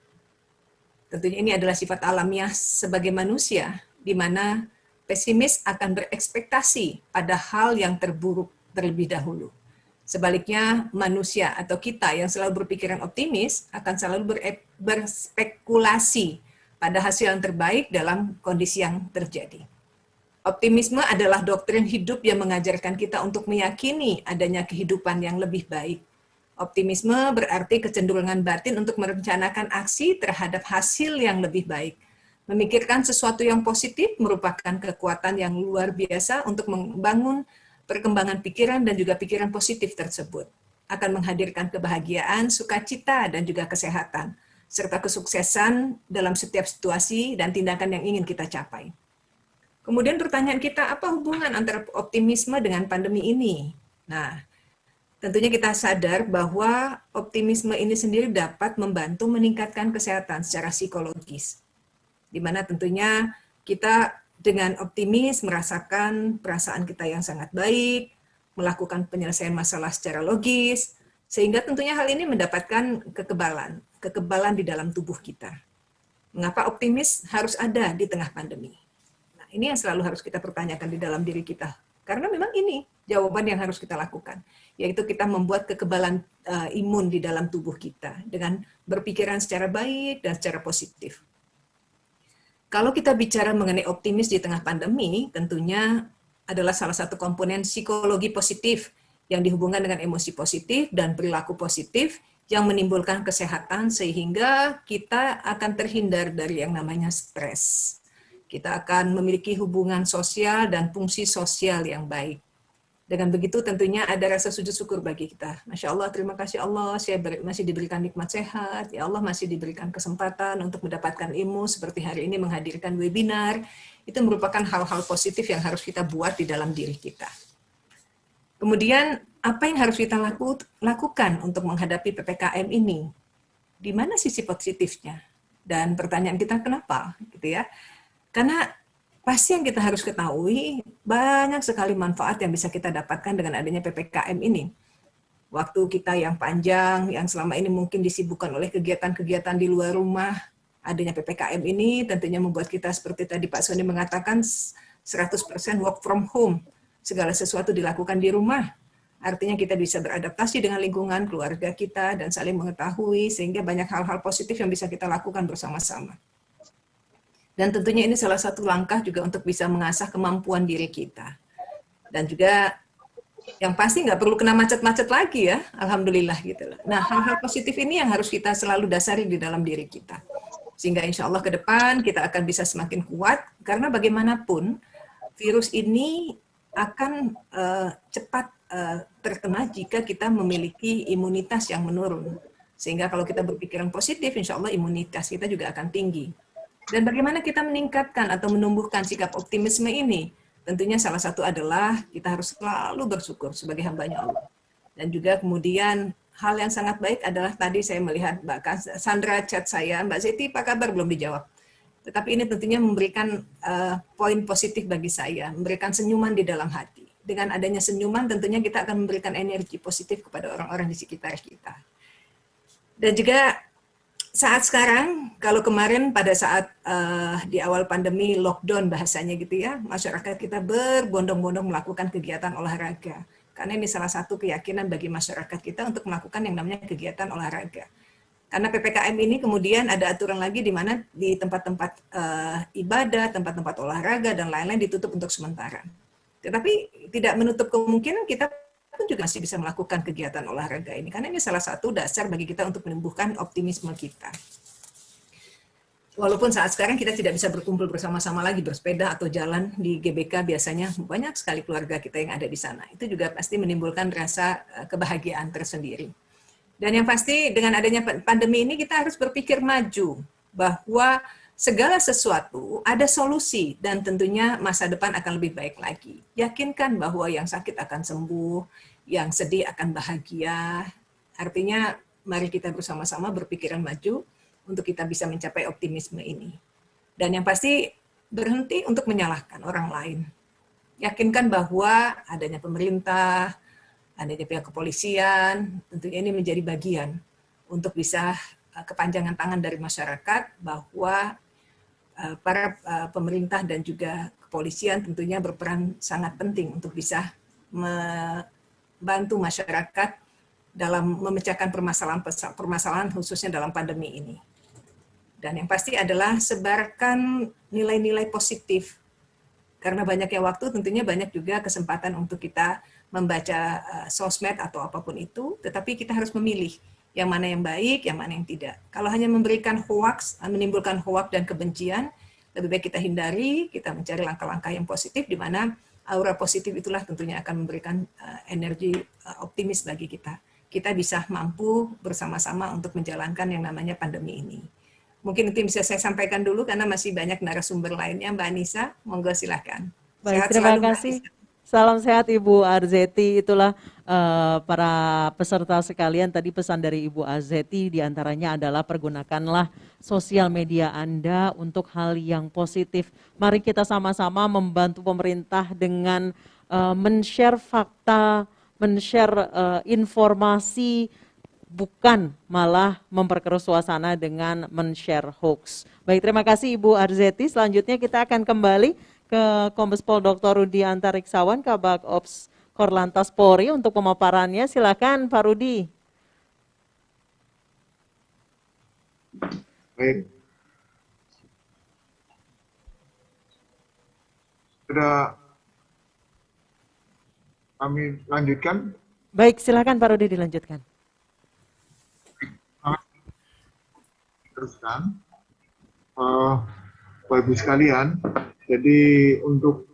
Tentunya ini adalah sifat alamiah sebagai manusia, di mana pesimis akan berekspektasi pada hal yang terburuk terlebih dahulu. Sebaliknya, manusia atau kita yang selalu berpikiran optimis akan selalu berspekulasi pada hasil yang terbaik dalam kondisi yang terjadi. Optimisme adalah doktrin hidup yang mengajarkan kita untuk meyakini adanya kehidupan yang lebih baik. Optimisme berarti kecenderungan batin untuk merencanakan aksi terhadap hasil yang lebih baik. Memikirkan sesuatu yang positif merupakan kekuatan yang luar biasa untuk membangun perkembangan pikiran dan juga pikiran positif tersebut. Akan menghadirkan kebahagiaan, sukacita, dan juga kesehatan, serta kesuksesan dalam setiap situasi dan tindakan yang ingin kita capai. Kemudian pertanyaan kita, apa hubungan antara optimisme dengan pandemi ini? Nah, tentunya kita sadar bahwa optimisme ini sendiri dapat membantu meningkatkan kesehatan secara psikologis. Di mana tentunya kita dengan optimis merasakan perasaan kita yang sangat baik, melakukan penyelesaian masalah secara logis, sehingga tentunya hal ini mendapatkan kekebalan di dalam tubuh kita. Mengapa optimis harus ada di tengah pandemi? Ini yang selalu harus kita pertanyakan di dalam diri kita. Karena memang ini jawaban yang harus kita lakukan. Yaitu kita membuat kekebalan imun di dalam tubuh kita. Dengan berpikiran secara baik dan secara positif. Kalau kita bicara mengenai optimis di tengah pandemi, tentunya adalah salah satu komponen psikologi positif yang dihubungkan dengan emosi positif dan perilaku positif yang menimbulkan kesehatan sehingga kita akan terhindar dari yang namanya stres. Kita akan memiliki hubungan sosial dan fungsi sosial yang baik. Dengan begitu tentunya ada rasa sujud syukur bagi kita. Masya Allah, terima kasih Allah, saya masih diberikan nikmat sehat, ya Allah masih diberikan kesempatan untuk mendapatkan ilmu seperti hari ini menghadirkan webinar. Itu merupakan hal-hal positif yang harus kita buat di dalam diri kita. Kemudian, apa yang harus kita lakukan untuk menghadapi PPKM ini? Di mana sisi positifnya? Dan pertanyaan kita kenapa? Gitu ya. Karena pasti yang kita harus ketahui, banyak sekali manfaat yang bisa kita dapatkan dengan adanya PPKM ini. Waktu kita yang panjang, yang selama ini mungkin disibukkan oleh kegiatan-kegiatan di luar rumah, adanya PPKM ini tentunya membuat kita seperti tadi Pak Sony mengatakan 100% work from home. Segala sesuatu dilakukan di rumah. Artinya kita bisa beradaptasi dengan lingkungan, keluarga kita, dan saling mengetahui, sehingga banyak hal-hal positif yang bisa kita lakukan bersama-sama. Dan tentunya ini salah satu langkah juga untuk bisa mengasah kemampuan diri kita. Dan juga yang pasti nggak perlu kena macet-macet lagi ya, alhamdulillah gitu. Nah, hal-hal positif ini yang harus kita selalu dasari di dalam diri kita. Sehingga insya Allah ke depan kita akan bisa semakin kuat, karena bagaimanapun virus ini akan cepat terkena jika kita memiliki imunitas yang menurun. Sehingga kalau kita berpikiran positif, insya Allah imunitas kita juga akan tinggi. Dan bagaimana kita meningkatkan atau menumbuhkan sikap optimisme ini? Tentunya salah satu adalah kita harus selalu bersyukur sebagai hamba-Nya Allah. Dan juga kemudian hal yang sangat baik adalah tadi saya melihat Mbak Sandra chat saya, Mbak Zeti, apa kabar? Belum dijawab. Tetapi ini tentunya memberikan poin positif bagi saya, memberikan senyuman di dalam hati. Dengan adanya senyuman tentunya kita akan memberikan energi positif kepada orang-orang di sekitar kita. Dan juga saat sekarang, kalau kemarin pada saat di awal pandemi lockdown bahasanya gitu ya, masyarakat kita berbondong-bondong melakukan kegiatan olahraga. Karena ini salah satu keyakinan bagi masyarakat kita untuk melakukan yang namanya kegiatan olahraga. Karena PPKM ini kemudian ada aturan lagi di mana di tempat-tempat ibadah, tempat-tempat olahraga, dan lain-lain ditutup untuk sementara. Tetapi tidak menutup kemungkinan kita pun juga masih bisa melakukan kegiatan olahraga ini. Karena ini salah satu dasar bagi kita untuk menumbuhkan optimisme kita. Walaupun saat sekarang kita tidak bisa berkumpul bersama-sama lagi, bersepeda atau jalan di GBK, biasanya banyak sekali keluarga kita yang ada di sana. Itu juga pasti menimbulkan rasa kebahagiaan tersendiri. Dan yang pasti dengan adanya pandemi ini kita harus berpikir maju, bahwa segala sesuatu ada solusi dan tentunya masa depan akan lebih baik lagi. Yakinkan bahwa yang sakit akan sembuh, yang sedih akan bahagia. Artinya mari kita bersama-sama berpikiran maju untuk kita bisa mencapai optimisme ini. Dan yang pasti berhenti untuk menyalahkan orang lain. Yakinkan bahwa adanya pemerintah, adanya pihak kepolisian, tentunya ini menjadi bagian untuk bisa kepanjangan tangan dari masyarakat, bahwa para pemerintah dan juga kepolisian tentunya berperan sangat penting untuk bisa membantu masyarakat dalam memecahkan permasalahan khususnya dalam pandemi ini. Dan yang pasti adalah sebarkan nilai-nilai positif. Karena banyaknya waktu tentunya banyak juga kesempatan untuk kita membaca sosmed atau apapun itu, tetapi kita harus memilih yang mana yang baik, yang mana yang tidak. Kalau hanya memberikan hoaks, menimbulkan hoaks dan kebencian, lebih baik kita hindari, kita mencari langkah-langkah yang positif, di mana aura positif itulah tentunya akan memberikan energi optimis bagi kita. Kita bisa mampu bersama-sama untuk menjalankan yang namanya pandemi ini. Mungkin itu yang bisa saya sampaikan dulu, karena masih banyak narasumber lainnya. Mbak Anissa, monggo silakan. Baik, terima kasih. Salam sehat Ibu Arzeti. Itulah para peserta sekalian, tadi pesan dari Ibu Arzeti diantaranya adalah pergunakanlah sosial media Anda untuk hal yang positif. Mari kita sama-sama membantu pemerintah dengan men-share fakta, men-share informasi, bukan malah memperkeruh suasana dengan men-share hoax. Baik, terima kasih Ibu Arzeti. Selanjutnya kita akan kembali ke Kombes Pol Dr. Rudi Antariksawan, Kabag Ops Korlantas Polri untuk pemaparannya. Silakan Pak Rudi. Baik. Sudah kami lanjutkan. Baik, silakan Pak Rudi dilanjutkan. Teruskan. Bapak Ibu sekalian, jadi untuk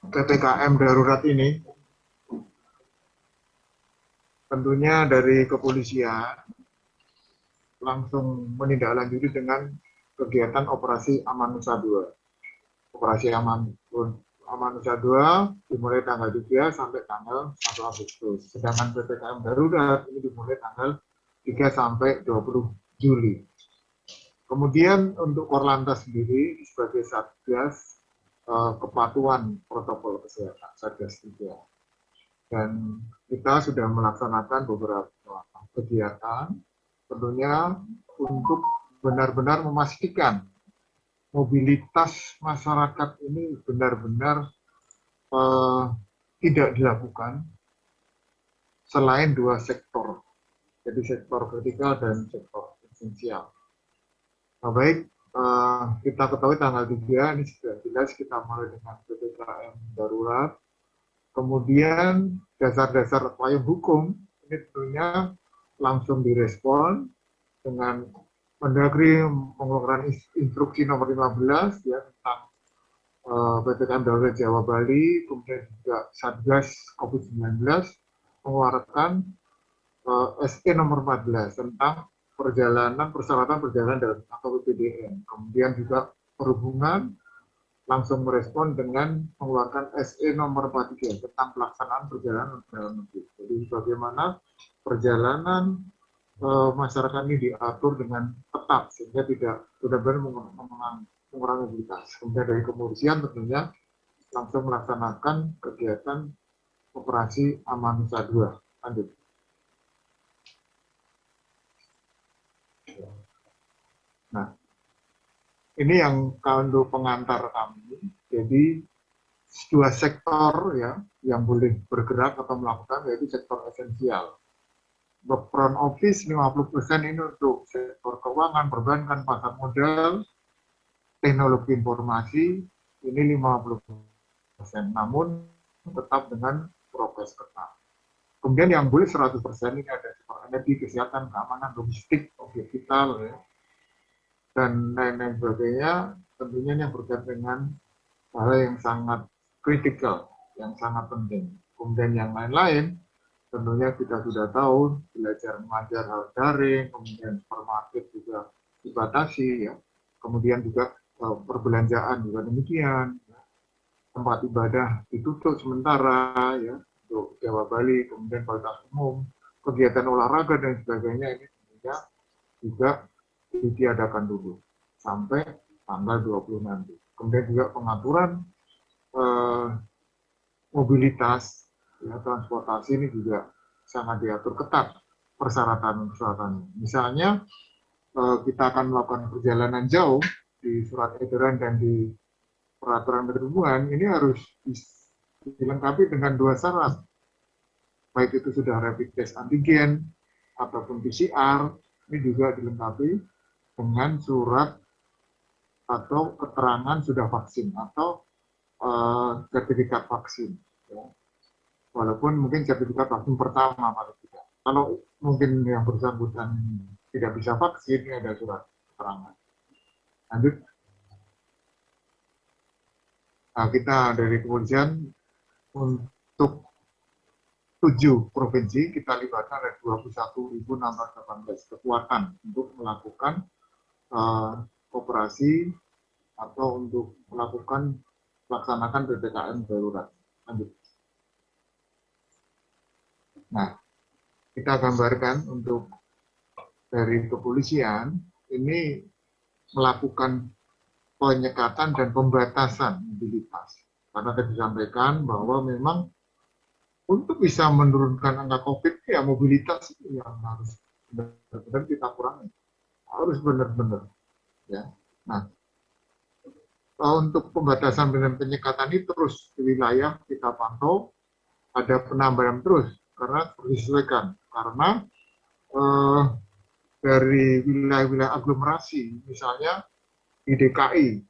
PPKM darurat ini, tentunya dari kepolisian langsung menindaklanjuti dengan kegiatan Operasi Amanusa 2. Operasi Amanusa 2 dimulai tanggal 3 sampai tanggal 1 Agustus. Sedangkan PPKM darurat ini dimulai tanggal 3 sampai 20 Juli. Kemudian untuk Korlantas sendiri sebagai Satgas kepatuhan protokol kesehatan, Satgas 3. Dan kita sudah melaksanakan beberapa kegiatan, tentunya untuk benar-benar memastikan mobilitas masyarakat ini benar-benar tidak dilakukan selain dua sektor, jadi sektor kritikal dan sektor esensial. Nah, baik, kita ketahui tanggal 3 ini sudah jelas kita mulai dengan PPKM darurat. Kemudian dasar-dasar payung hukum ini tentunya langsung direspon dengan Mendagri mengeluarkan instruksi nomor 15 ya, tentang PPKM darurat Jawa Bali, kemudian juga Satgas COVID-19 mengeluarkan SE nomor 14 tentang persyaratan perjalanan dalam atau PPDN. Kemudian juga perhubungan langsung merespon dengan mengeluarkan SE nomor 43 tentang pelaksanaan perjalanan dalam negeri. Jadi bagaimana perjalanan masyarakat ini diatur dengan ketat sehingga tidak benar-benar mengurangi mobilitas. Kemudian dari kepolisian tentunya langsung melaksanakan kegiatan operasi Aman Nusa 2. Lanjut. Nah, ini yang untuk pengantar kami. Jadi dua sektor ya yang boleh bergerak atau melakukan yaitu sektor esensial. Front office 50% ini untuk sektor keuangan, perbankan, pasar modal, teknologi informasi ini 50%. Namun tetap dengan prokes ketat. Kemudian yang boleh 100% ini ada sektor energi, kesehatan, keamanan, logistik, objek vital ya, dan lain-lain sebagainya, tentunya yang berkaitan dengan hal yang sangat kritikal, yang sangat penting. Kemudian yang lain-lain, tentunya kita sudah tahu, belajar mengajar hal daring, kemudian supermarket juga dibatasi, ya. Kemudian juga perbelanjaan juga demikian, ya. Tempat ibadah ditutup sementara, ya, untuk Jawa Bali, kemudian fasilitas umum, kegiatan olahraga dan sebagainya ini tentunya juga ditiadakan dulu sampai tanggal 20 nanti. Kemudian juga pengaturan mobilitas, ya, transportasi ini juga sangat diatur ketat persyaratan-persyaratannya. Misalnya kita akan melakukan perjalanan jauh di surat edaran dan di peraturan perhubungan ini harus dilengkapi dengan 2 syarat. Baik itu sudah rapid test antigen ataupun PCR, ini juga dilengkapi dengan surat atau keterangan sudah vaksin atau sertifikat vaksin. Ya. Walaupun mungkin sertifikat vaksin pertama paling tidak. Kalau mungkin yang bersangkutan tidak bisa vaksin, ini ada surat keterangan. Lanjut. Nah, kita dari kepolisian untuk 7 provinsi kita libatkan ada 21.618 kekuatan untuk melakukan operasi atau untuk melaksanakan PPKM darurat. Lanjut. Nah, kita gambarkan untuk dari kepolisian ini melakukan penyekatan dan pembatasan mobilitas. Karena tadi disampaikan bahwa memang untuk bisa menurunkan angka COVID, ya mobilitas yang harus benar-benar kita kurangi. Harus benar-benar. Ya. Nah, untuk pembatasan dan penyekatan ini terus di wilayah kita pantau, ada penambahan terus, karena harus disesuaikan. Karena dari wilayah-wilayah aglomerasi, misalnya di DKI,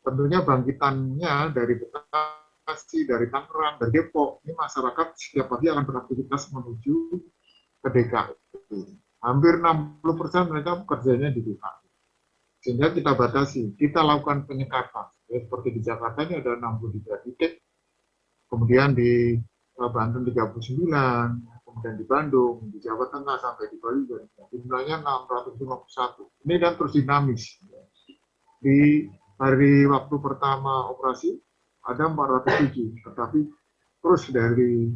tentunya bangkitannya dari Bekasi, dari Tangerang, dari Depok, ini masyarakat setiap pagi akan beraktivitas menuju ke DKI. Hampir 60% mereka kerjanya di DKI. Sehingga kita batasi, kita lakukan penyekatan. Ya, seperti di Jakarta ini ada 63 titik, kemudian di Banten 39, kemudian di Bandung, di Jawa Tengah sampai di Bali, jumlahnya 651. Ini dan terus dinamis. Di hari waktu pertama operasi ada 407, tetapi terus dari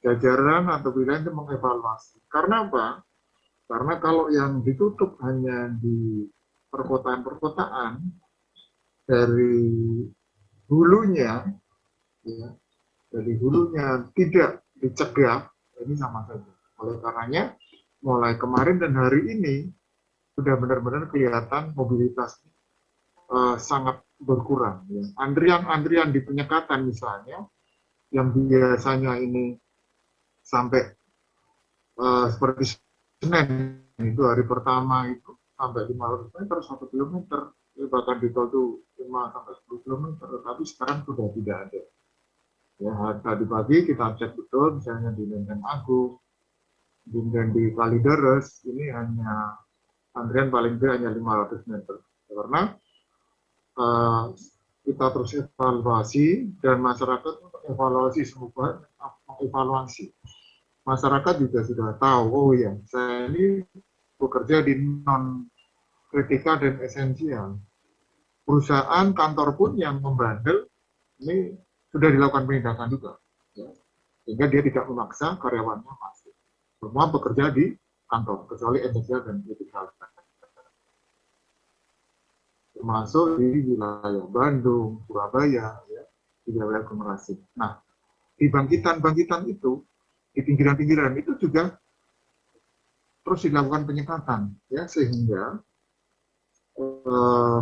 jajaran atau wilayah itu mengevaluasi. Karena apa? Karena kalau yang ditutup hanya di perkotaan-perkotaan, dari hulunya, ya, dari hulunya tidak dicegah, ini sama saja. Oleh karenanya, mulai kemarin dan hari ini sudah benar-benar kelihatan mobilitas sangat berkurang. Ya. Antrian-antrian di penyekatan misalnya, yang biasanya ini sampai seperti Senin, itu hari pertama itu sampai 500 meter, 1 kilometer, bahkan di tol itu 5-10 kilometer, tapi sekarang sudah tidak ada. Ya, tadi pagi kita cek betul, misalnya di Lenteng Agung, dan di Kalideres, ini hanya antrian paling tidak hanya 500 meter. Karena kita terus evaluasi, dan masyarakat untuk evaluasi semoga mengevaluasi. Masyarakat juga sudah tahu, oh ya, saya ini bekerja di non-kritikal dan esensial. perusahaan, kantor pun yang membandel ini sudah dilakukan penindakan juga. Ya. Sehingga dia tidak memaksa karyawannya masuk. Semua bekerja di kantor, kecuali esensial dan kritikal. Termasuk di wilayah Bandung, Surabaya, ya, di wilayah aglomerasi. Nah, di bangkitan-bangkitan itu, di pinggiran-pinggiran itu juga terus dilakukan penyekatan, ya, sehingga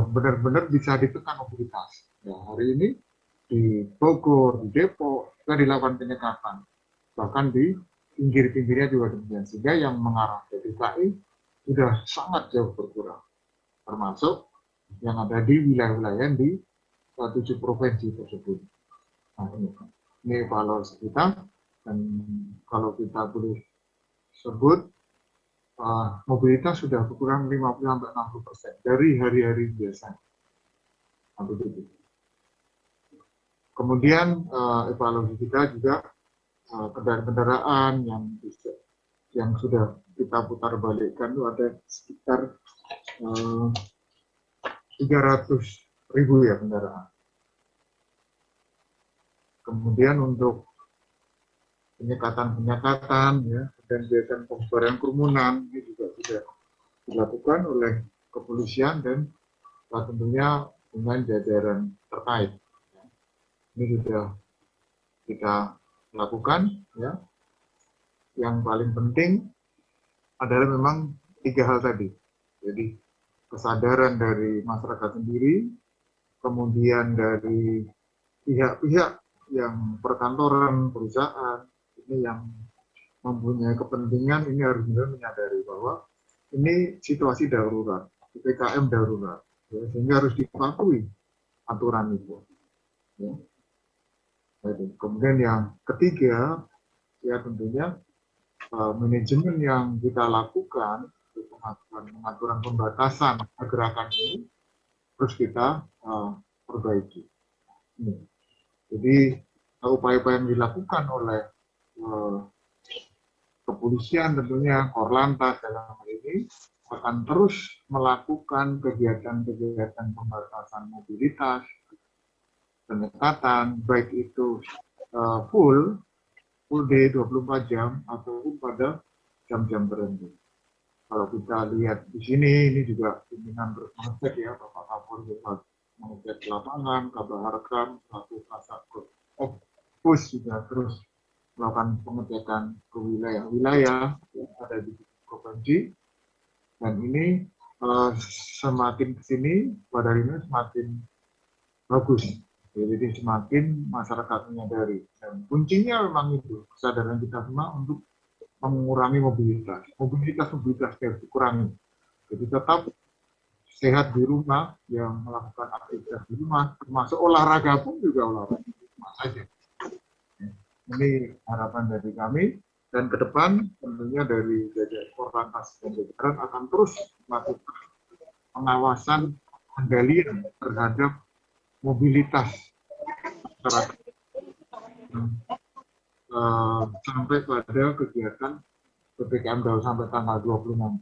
benar-benar bisa ditekan mobilitas. Ya, hari ini di Bogor, di Depok, juga dilakukan penyekatan. Bahkan di pinggir-pinggirnya juga demikian. Sehingga yang mengarah ke DKI sudah sangat jauh berkurang. Termasuk yang ada di wilayah-wilayah di 7 provinsi tersebut. Nah, ini evaluasi kita, dan kalau kita boleh sebut, mobilitas sudah berkurang 50-60% dari hari-hari biasa. Kemudian evaluasi kita juga kendaraan-kendaraan yang sudah kita putar balikkan itu ada sekitar 300.000 ya kendaraan. Kemudian untuk penyekatan ya, dan kegiatan pembubaran kerumunan ini juga sudah dilakukan oleh kepolisian dan tentunya dengan jajaran terkait. Ini sudah kita lakukan ya. Yang paling penting adalah memang 3 hal tadi. Jadi kesadaran dari masyarakat sendiri, kemudian dari pihak-pihak yang perkantoran, perusahaan, ini yang mempunyai kepentingan, ini harus benar menyadari bahwa ini situasi darurat, PPKM darurat, ya, sehingga harus dipatuhi aturan itu. Ya. Kemudian yang ketiga, ya tentunya manajemen yang kita lakukan, pengaturan pembatasan gerakan ini, terus kita perbaiki. Jadi upaya-upaya yang dilakukan oleh kepolisian tentunya, Korlantas dalam hal ini akan terus melakukan kegiatan-kegiatan pembatasan mobilitas, penyekatan, baik itu full day 24 jam ataupun pada jam-jam tertentu. Kalau kita lihat di sini, ini juga pimpinan terus mengecek ya, Bapak Kapolri mengecek lapangan, Kabar Harkam, selaku Kasatgas Pus juga terus melakukan pengecekan ke wilayah-wilayah yang ada di provinsi, dan ini semakin kesini pada hari ini semakin bagus. Jadi semakin masyarakat menyadari, dan kuncinya memang itu kesadaran kita semua untuk mengurangi mobilitas yang dikurangi. Jadi tetap sehat di rumah, yang melakukan aktivitas di rumah, termasuk olahraga pun juga olahraga di rumah saja. Ini harapan dari kami, dan ke depan tentunya dari Korlantas dan jajaran akan terus melakukan pengawasan pengendalian terhadap mobilitas masyarakat sampai pada kegiatan PPKM darurat sampai tanggal 26.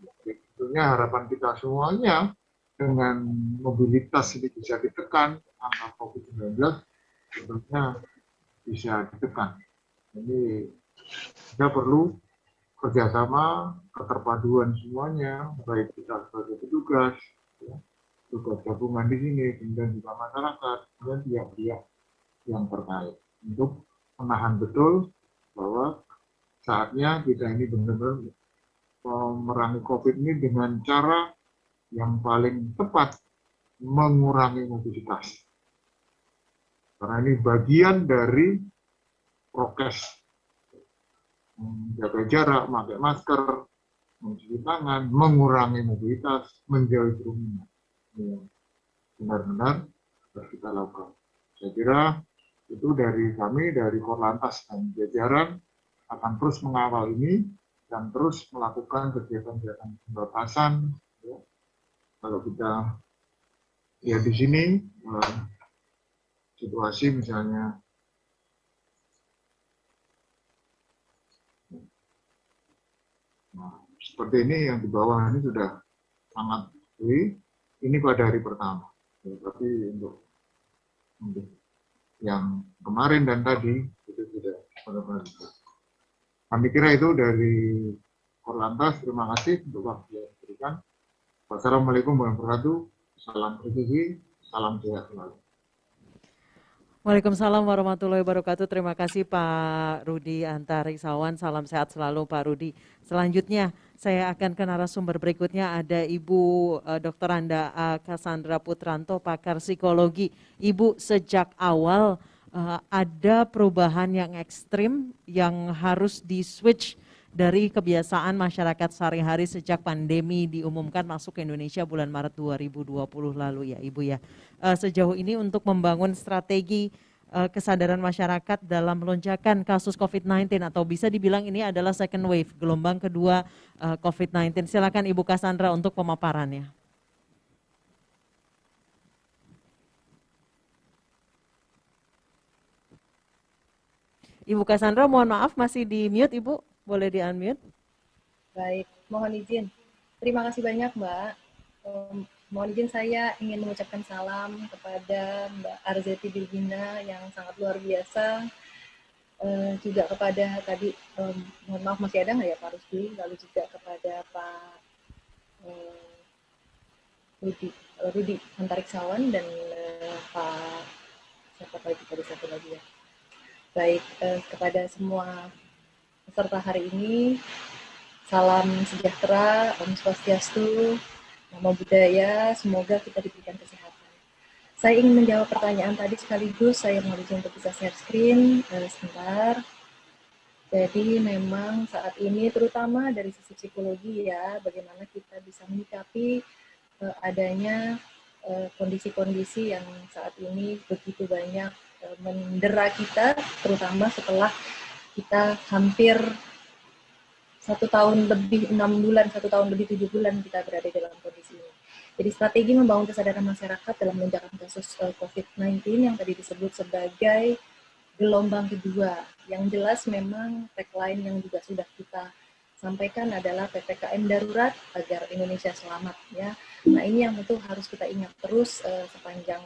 Tentunya harapan kita semuanya dengan mobilitas ini bisa ditekan, angka COVID-19 tentunya bisa ditekan. Ini kita perlu kerjasama, keterpaduan semuanya, baik kita sebagai petugas, ya, tugas gabungan di sini, kemudian juga masyarakat, dan pihak-pihak yang terkait untuk menahan betul bahwa saatnya kita ini benar-benar memerangi COVID ini dengan cara yang paling tepat, mengurangi mobilitas. Karena ini bagian dari prokes, menjaga jarak, memakai masker, mencuci tangan, mengurangi mobilitas, menjauhi kerumunan. Benar-benar harus kita lakukan. Saya kira itu dari kami, dari Korlantas dan jajaran akan terus mengawal ini dan terus melakukan kegiatan-kegiatan pembatasan. Ya. Kalau kita lihat di sini situasi misalnya seperti ini, yang di bawah ini sudah sangat tinggi. Ini pada hari pertama. Ya, tapi untuk yang kemarin dan tadi itu tidak benar-benar. Kami kira itu dari Korlantas. Terima kasih untuk waktu yang diberikan. Wassalamualaikum warahmatullahi wabarakatuh. Salam presisi, salam sehat selalu. Waalaikumsalam warahmatullahi wabarakatuh. Terima kasih Pak Rudi Antariksawan. Salam sehat selalu Pak Rudi. Selanjutnya saya akan ke narasumber berikutnya, ada Ibu Dr. Anda Cassandra Putranto, pakar psikologi. Ibu, sejak awal ada perubahan yang ekstrim yang harus di-switch dari kebiasaan masyarakat sehari-hari sejak pandemi diumumkan masuk ke Indonesia bulan Maret 2020 lalu ya Ibu ya. Sejauh ini untuk membangun strategi kesadaran masyarakat dalam lonjakan kasus COVID-19 atau bisa dibilang ini adalah second wave, gelombang kedua COVID-19. Silakan Ibu Cassandra untuk pemaparannya. Ibu Cassandra, mohon maaf masih di mute Ibu. Boleh di-unmute? Baik, mohon izin. Terima kasih banyak Mbak. Mohon izin saya ingin mengucapkan salam kepada Mbak Arzeti Bilgina yang sangat luar biasa. Juga kepada tadi, mohon maaf masih ada nggak ya Pak Rusdi? Lalu juga kepada Pak Rudi Antariksawan dan Pak siapa lagi tadi satu lagi ya. Baik, kepada semua peserta hari ini, salam sejahtera, Om Swastiastu, Namo Buddhaya, semoga kita diberikan kesehatan. Saya ingin menjawab pertanyaan tadi sekaligus, saya mohon izin untuk bisa share screen sebentar. Jadi memang saat ini terutama dari sisi psikologi ya, bagaimana kita bisa menyikapi adanya kondisi-kondisi yang saat ini begitu banyak mendera kita, terutama setelah kita hampir 1 tahun lebih 6 bulan, 1 tahun lebih 7 bulan kita berada dalam kondisi ini. Jadi strategi membangun kesadaran masyarakat dalam lonjakan kasus COVID-19 yang tadi disebut sebagai gelombang kedua. Yang jelas memang tagline yang juga sudah kita sampaikan adalah PPKM darurat agar Indonesia selamat ya. Nah ini yang tentu harus kita ingat terus sepanjang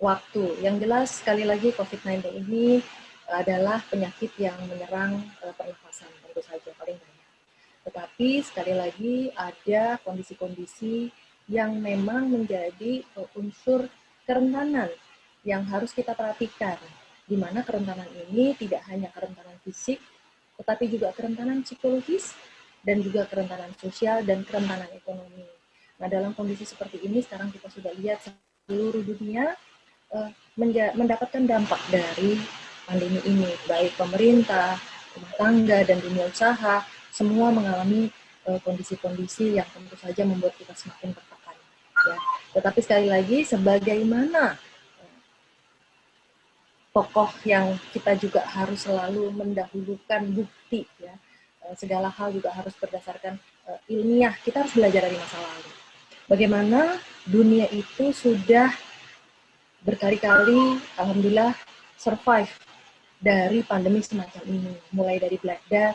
waktu. Yang jelas sekali lagi COVID-19 ini adalah penyakit yang menyerang pernafasan tentu saja paling banyak. Tetapi sekali lagi ada kondisi-kondisi yang memang menjadi unsur kerentanan yang harus kita perhatikan. Di mana kerentanan ini tidak hanya kerentanan fisik, tetapi juga kerentanan psikologis dan juga kerentanan sosial dan kerentanan ekonomi. Nah dalam kondisi seperti ini sekarang kita sudah lihat seluruh dunia mendapatkan dampak dari pandemi ini, baik pemerintah, rumah tangga, dan dunia usaha, semua mengalami kondisi-kondisi yang tentu saja membuat kita semakin tertekan. Ya. Tetapi sekali lagi, sebagaimana tokoh yang kita juga harus selalu mendahulukan bukti, ya, segala hal juga harus berdasarkan ilmiah, kita harus belajar dari masa lalu. Bagaimana dunia itu sudah berkali-kali, alhamdulillah, survive dari pandemi semacam ini, mulai dari Black Death,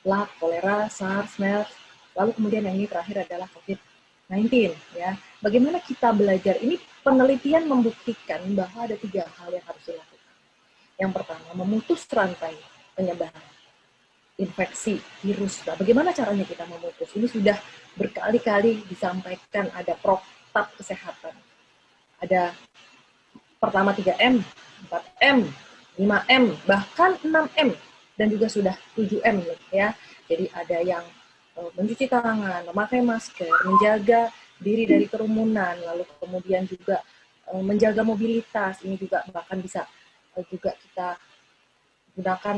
Plague, kolera, SARS, MERS, lalu kemudian yang ini terakhir adalah COVID-19. Ya, bagaimana kita belajar? Ini penelitian membuktikan bahwa ada 3 hal yang harus dilakukan. Yang pertama, memutus rantai penyebaran infeksi virus. Nah, bagaimana caranya kita memutus? Ini sudah berkali-kali disampaikan, ada protap kesehatan, ada pertama 3M, 4M, 5M, bahkan 6M, dan juga sudah 7M ya. Jadi ada yang mencuci tangan, memakai masker, menjaga diri dari kerumunan, lalu kemudian juga menjaga mobilitas. Ini juga bahkan bisa juga kita gunakan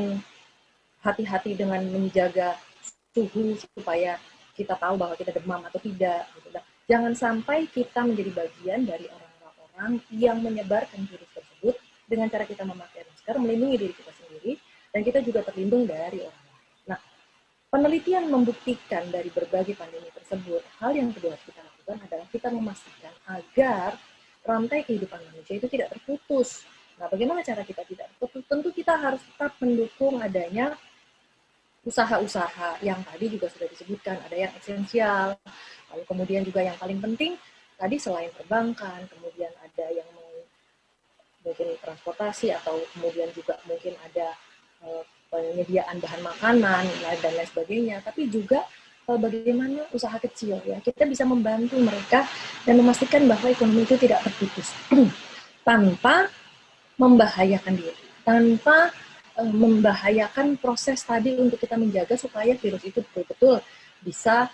hati-hati dengan menjaga suhu supaya kita tahu bahwa kita demam atau tidak. Jangan sampai kita menjadi bagian dari orang yang menyebarkan virus tersebut dengan cara kita memakai masker, melindungi diri kita sendiri, dan kita juga terlindung dari orang lain. Nah, penelitian membuktikan dari berbagai pandemi tersebut, hal yang kedua kita lakukan adalah kita memastikan agar rantai kehidupan manusia itu tidak terputus. Nah, bagaimana cara kita tidak terputus? Tentu kita harus tetap mendukung adanya usaha-usaha yang tadi juga sudah disebutkan, ada yang esensial, lalu kemudian juga yang paling penting, tadi selain perbankan, kemudian mungkin transportasi atau kemudian juga mungkin ada penyediaan bahan makanan dan lain sebagainya, tapi juga bagaimana usaha kecil ya, kita bisa membantu mereka dan memastikan bahwa ekonomi itu tidak terputus tanpa membahayakan diri, tanpa membahayakan proses tadi untuk kita menjaga supaya virus itu betul-betul bisa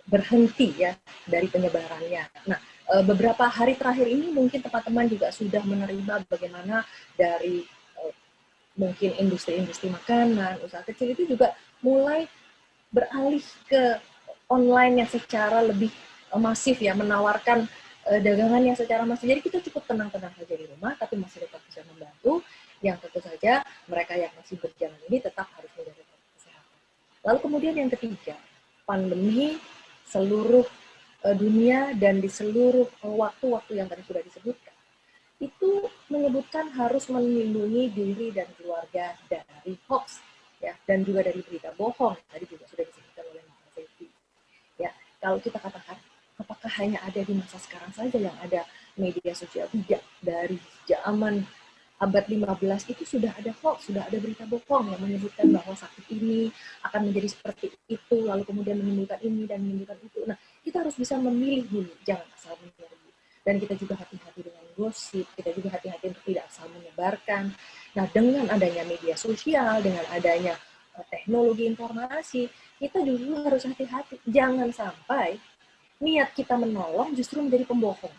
berhenti ya dari penyebarannya. Nah, beberapa hari terakhir ini mungkin teman-teman juga sudah menerima bagaimana dari mungkin industri-industri makanan, usaha kecil itu juga mulai beralih ke online yang secara lebih masif ya, menawarkan dagangan yang secara masif. Jadi kita cukup tenang-tenang saja di rumah, tapi masih tetap bisa membantu. Yang tentu saja mereka yang masih berjalan ini tetap harus menjaga kesehatan. Lalu kemudian yang ketiga, pandemi seluruh dunia dan di seluruh waktu-waktu yang tadi sudah disebutkan, itu menyebutkan harus melindungi diri dan keluarga dari hoax ya, dan juga dari berita bohong. Tadi juga sudah disebutkan oleh Mbak Zeti. Ya, kalau kita katakan apakah hanya ada di masa sekarang saja yang ada media sosial? Tidak, dari zaman abad 15 itu sudah ada hoax, sudah ada berita bohong yang menyebutkan bahwa sakit ini akan menjadi seperti itu, lalu kemudian menimbulkan ini dan menimbulkan itu. Nah, kita harus bisa memilih dulu, jangan asal menyerbu. Dan kita juga hati-hati dengan gosip, kita juga hati-hati untuk tidak asal menyebarkan. Nah, dengan adanya media sosial, dengan adanya teknologi informasi, kita juga harus hati-hati. Jangan sampai niat kita menolong justru menjadi pembohong.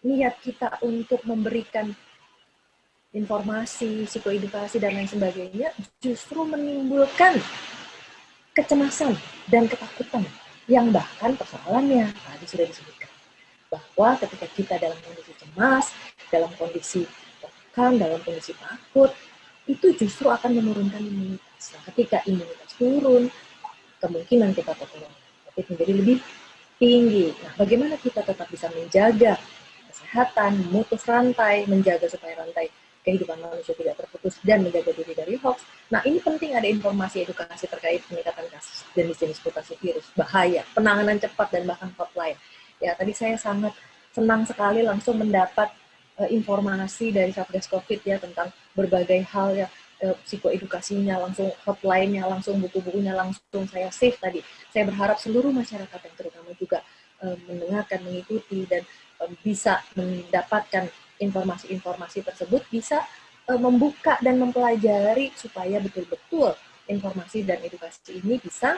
Niat kita untuk memberikan informasi, psikoedukasi, dan lain sebagainya justru menimbulkan kecemasan dan ketakutan yang bahkan persoalannya tadi sudah disebutkan bahwa ketika kita dalam kondisi cemas, dalam kondisi tekan, dalam kondisi takut, itu justru akan menurunkan imunitas. Nah, ketika imunitas turun, kemungkinan kita tertular COVID menjadi lebih tinggi. Nah, bagaimana kita tetap bisa menjaga kesehatan, memutus rantai, menjaga supaya rantai kehidupan manusia tidak terputus dan menjaga diri dari hoax. Nah, ini penting ada informasi edukasi terkait peningkatan kasus jenis-jenis mutasi virus, bahaya, penanganan cepat dan bahkan hotline. Ya, tadi saya sangat senang sekali langsung mendapat informasi dari Satgas Covid ya tentang berbagai hal ya, psikoedukasinya, langsung hotline-nya, langsung buku-bukunya langsung saya save tadi. Saya berharap seluruh masyarakat yang terutama juga mendengarkan, mengikuti dan bisa mendapatkan informasi-informasi tersebut, bisa membuka dan mempelajari supaya betul-betul informasi dan edukasi ini bisa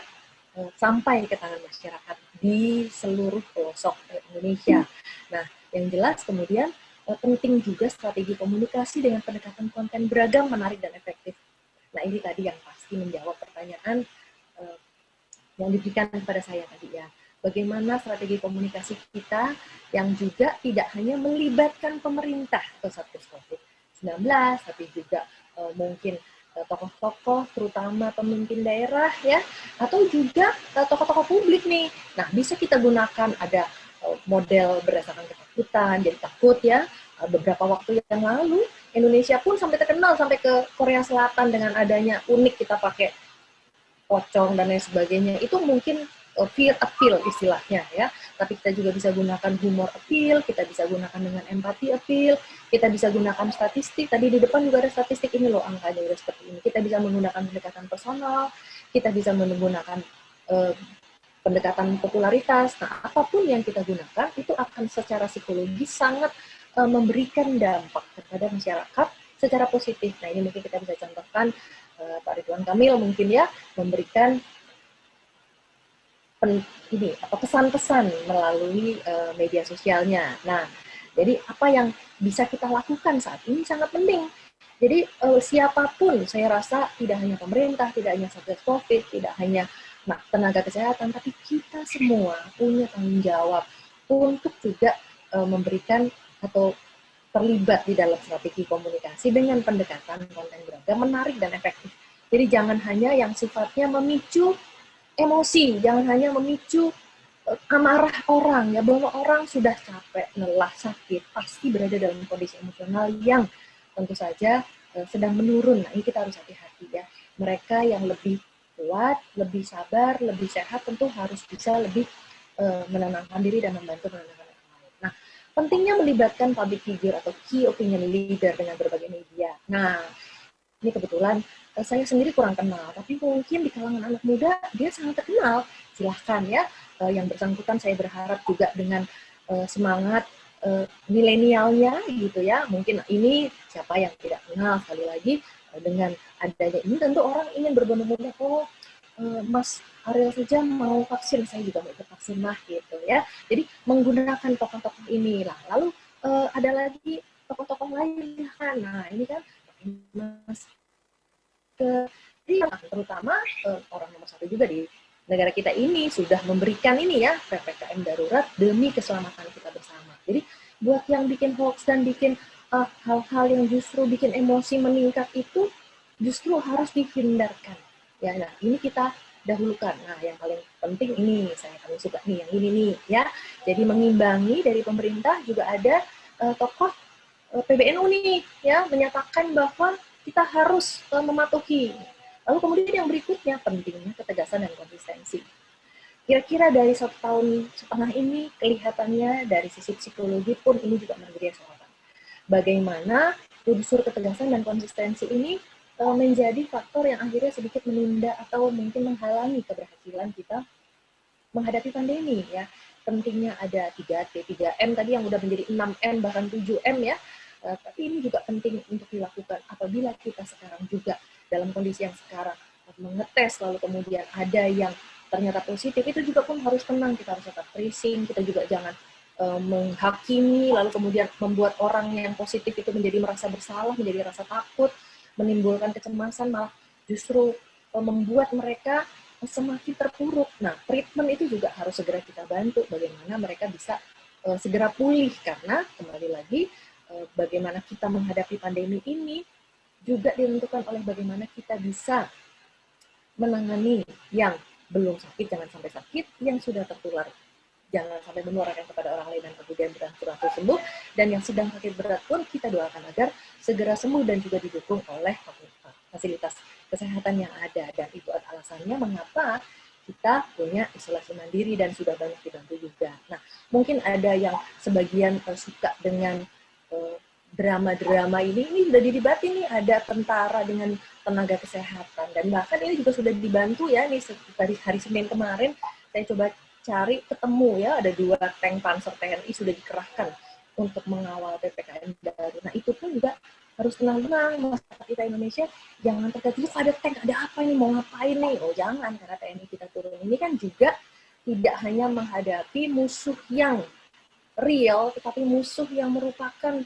sampai ke tangan masyarakat di seluruh pelosok Indonesia. Nah, yang jelas kemudian penting juga strategi komunikasi dengan pendekatan konten beragam, menarik, dan efektif. Nah, ini tadi yang pasti menjawab pertanyaan yang diberikan kepada saya tadi ya. Bagaimana strategi komunikasi kita yang juga tidak hanya melibatkan pemerintah atau Satgas COVID-19, tapi juga mungkin tokoh-tokoh, terutama pemimpin daerah ya, atau juga tokoh-tokoh publik nih. Nah, bisa kita gunakan ada model berdasarkan ketakutan, jadi takut ya. Beberapa waktu yang lalu, Indonesia pun sampai terkenal sampai ke Korea Selatan dengan adanya unik kita pakai pocong dan lain sebagainya. Itu mungkin fear appeal istilahnya ya, tapi kita juga bisa gunakan humor appeal, kita bisa gunakan dengan empati appeal, kita bisa gunakan statistik, tadi di depan juga ada statistik ini loh angkanya udah seperti ini, kita bisa menggunakan pendekatan personal, kita bisa menggunakan pendekatan popularitas. Nah, apapun yang kita gunakan itu akan secara psikologis sangat memberikan dampak kepada masyarakat secara positif. Nah, ini mungkin kita bisa contohkan Pak Ridwan Kamil mungkin ya memberikan pesan-pesan melalui media sosialnya. Nah, jadi apa yang bisa kita lakukan saat ini sangat penting. Jadi siapapun, saya rasa tidak hanya pemerintah, tidak hanya Satgas Covid, tidak hanya tenaga kesehatan, tapi kita semua punya tanggung jawab untuk juga memberikan atau terlibat di dalam strategi komunikasi dengan pendekatan konten beragam, menarik dan efektif. Jadi jangan hanya yang sifatnya memicu emosi, jangan hanya memicu amarah orang ya, bahwa orang sudah capek, lelah, sakit, pasti berada dalam kondisi emosional yang tentu saja sedang menurun. Nah, ini kita harus hati-hati ya. Mereka yang lebih kuat, lebih sabar, lebih sehat tentu harus bisa lebih menenangkan diri dan membantu menenangkan orang lain. Nah, pentingnya melibatkan public figure atau key opinion leader dengan berbagai media. Nah, ini kebetulan saya sendiri kurang kenal, tapi mungkin di kalangan anak muda dia sangat terkenal. Silahkan ya, yang bersangkutan saya berharap juga dengan semangat milenialnya gitu ya. Mungkin ini siapa yang tidak kenal, sekali lagi dengan adanya ini tentu orang ingin berbondong-bondong, Mas Ariel saja mau vaksin, saya juga mau ikut vaksin lah gitu ya. Jadi menggunakan tokoh-tokoh ini lah. Lalu ada lagi tokoh-tokoh lain kan. Nah ini kan Mas terutama orang nomor satu juga di negara kita ini sudah memberikan ini ya PPKM darurat demi keselamatan kita bersama. Jadi buat yang bikin hoax dan bikin hal-hal yang justru bikin emosi meningkat itu justru harus dihindarkan. Ya, nah ini kita dahulukan. Nah, yang paling penting ini saya paling suka nih, yang ini nih ya. Jadi mengimbangi dari pemerintah juga ada tokoh PBNU nih ya menyatakan bahwa kita harus mematuhi. Lalu kemudian yang berikutnya pentingnya ketegasan dan konsistensi. Kira-kira dari 1,5 tahun ini kelihatannya dari sisi psikologi pun ini juga menjadi sorotan. Bagaimana unsur ketegasan dan konsistensi ini menjadi faktor yang akhirnya sedikit menunda atau mungkin menghalangi keberhasilan kita menghadapi pandemi ya. Pentingnya ada 3T, 3M tadi yang udah menjadi 6M bahkan 7M ya. Tapi ini juga penting untuk dilakukan apabila kita sekarang juga dalam kondisi yang sekarang mengetes lalu kemudian ada yang ternyata positif, itu juga pun harus tenang, kita harus tetap tracing, kita juga jangan menghakimi lalu kemudian membuat orang yang positif itu menjadi merasa bersalah, menjadi rasa takut, menimbulkan kecemasan, malah justru membuat mereka semakin terpuruk. Nah, treatment itu juga harus segera kita bantu bagaimana mereka bisa segera pulih, karena kembali lagi bagaimana kita menghadapi pandemi ini juga ditentukan oleh bagaimana kita bisa menangani yang belum sakit, jangan sampai sakit, yang sudah tertular jangan sampai menularkan kepada orang lain dan kemudian berangsur-angsur sembuh, dan yang sedang sakit berat pun kita doakan agar segera sembuh dan juga didukung oleh fasilitas kesehatan yang ada. Dan itu alasannya mengapa kita punya isolasi mandiri dan sudah banyak dibantu juga. Nah, mungkin ada yang sebagian suka dengan drama-drama ini sudah didebatin nih, ada tentara dengan tenaga kesehatan, dan bahkan ini juga sudah dibantu ya, nih dari hari Senin kemarin saya coba cari ketemu ya, ada 2 tank Panzer TNI sudah dikerahkan untuk mengawal PPKM baru. Nah itu pun juga harus tenang-tenang, masyarakat kita Indonesia jangan terkejut, ada tank, ada apa ini, mau ngapain nih? Oh jangan, karena TNI kita turun ini kan juga tidak hanya menghadapi musuh yang real, tetapi musuh yang merupakan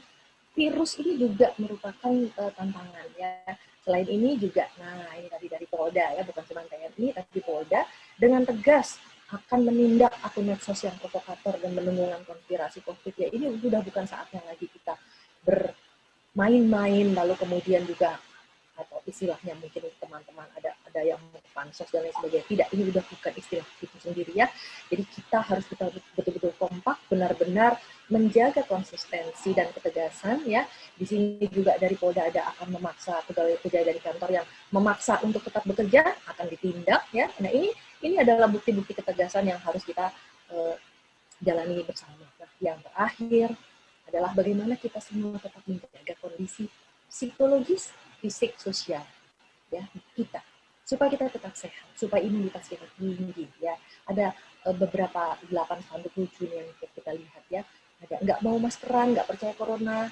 virus ini juga merupakan tantangan ya. Selain ini juga, nah ini tadi dari Polda ya, bukan cuma TNI, tapi Polda dengan tegas akan menindak akun medsos yang provokator dan menimbulkan konspirasi COVID ya. Ini sudah bukan saatnya lagi kita bermain-main lalu kemudian juga, atau istilahnya mungkin teman-teman ada yang pansos dan lain sebagainya. Tidak, ini sudah bukan istilah itu sendiri ya. Jadi kita harus betul-betul kompak, benar-benar menjaga konsistensi dan ketegasan ya. Di sini juga dari Polda ada akan memaksa pegawai-pegawai dari kantor yang memaksa untuk tetap bekerja akan ditindak ya. Nah ini adalah bukti-bukti ketegasan yang harus kita jalani bersama. Nah, yang terakhir adalah bagaimana kita semua tetap menjaga kondisi psikologis, fisik, sosial ya kita, supaya kita tetap sehat, supaya imunitas kita tinggi ya. Ada beberapa 8 spanduk lucu yang kita lihat ya. Ada nggak mau maskeran, nggak percaya corona,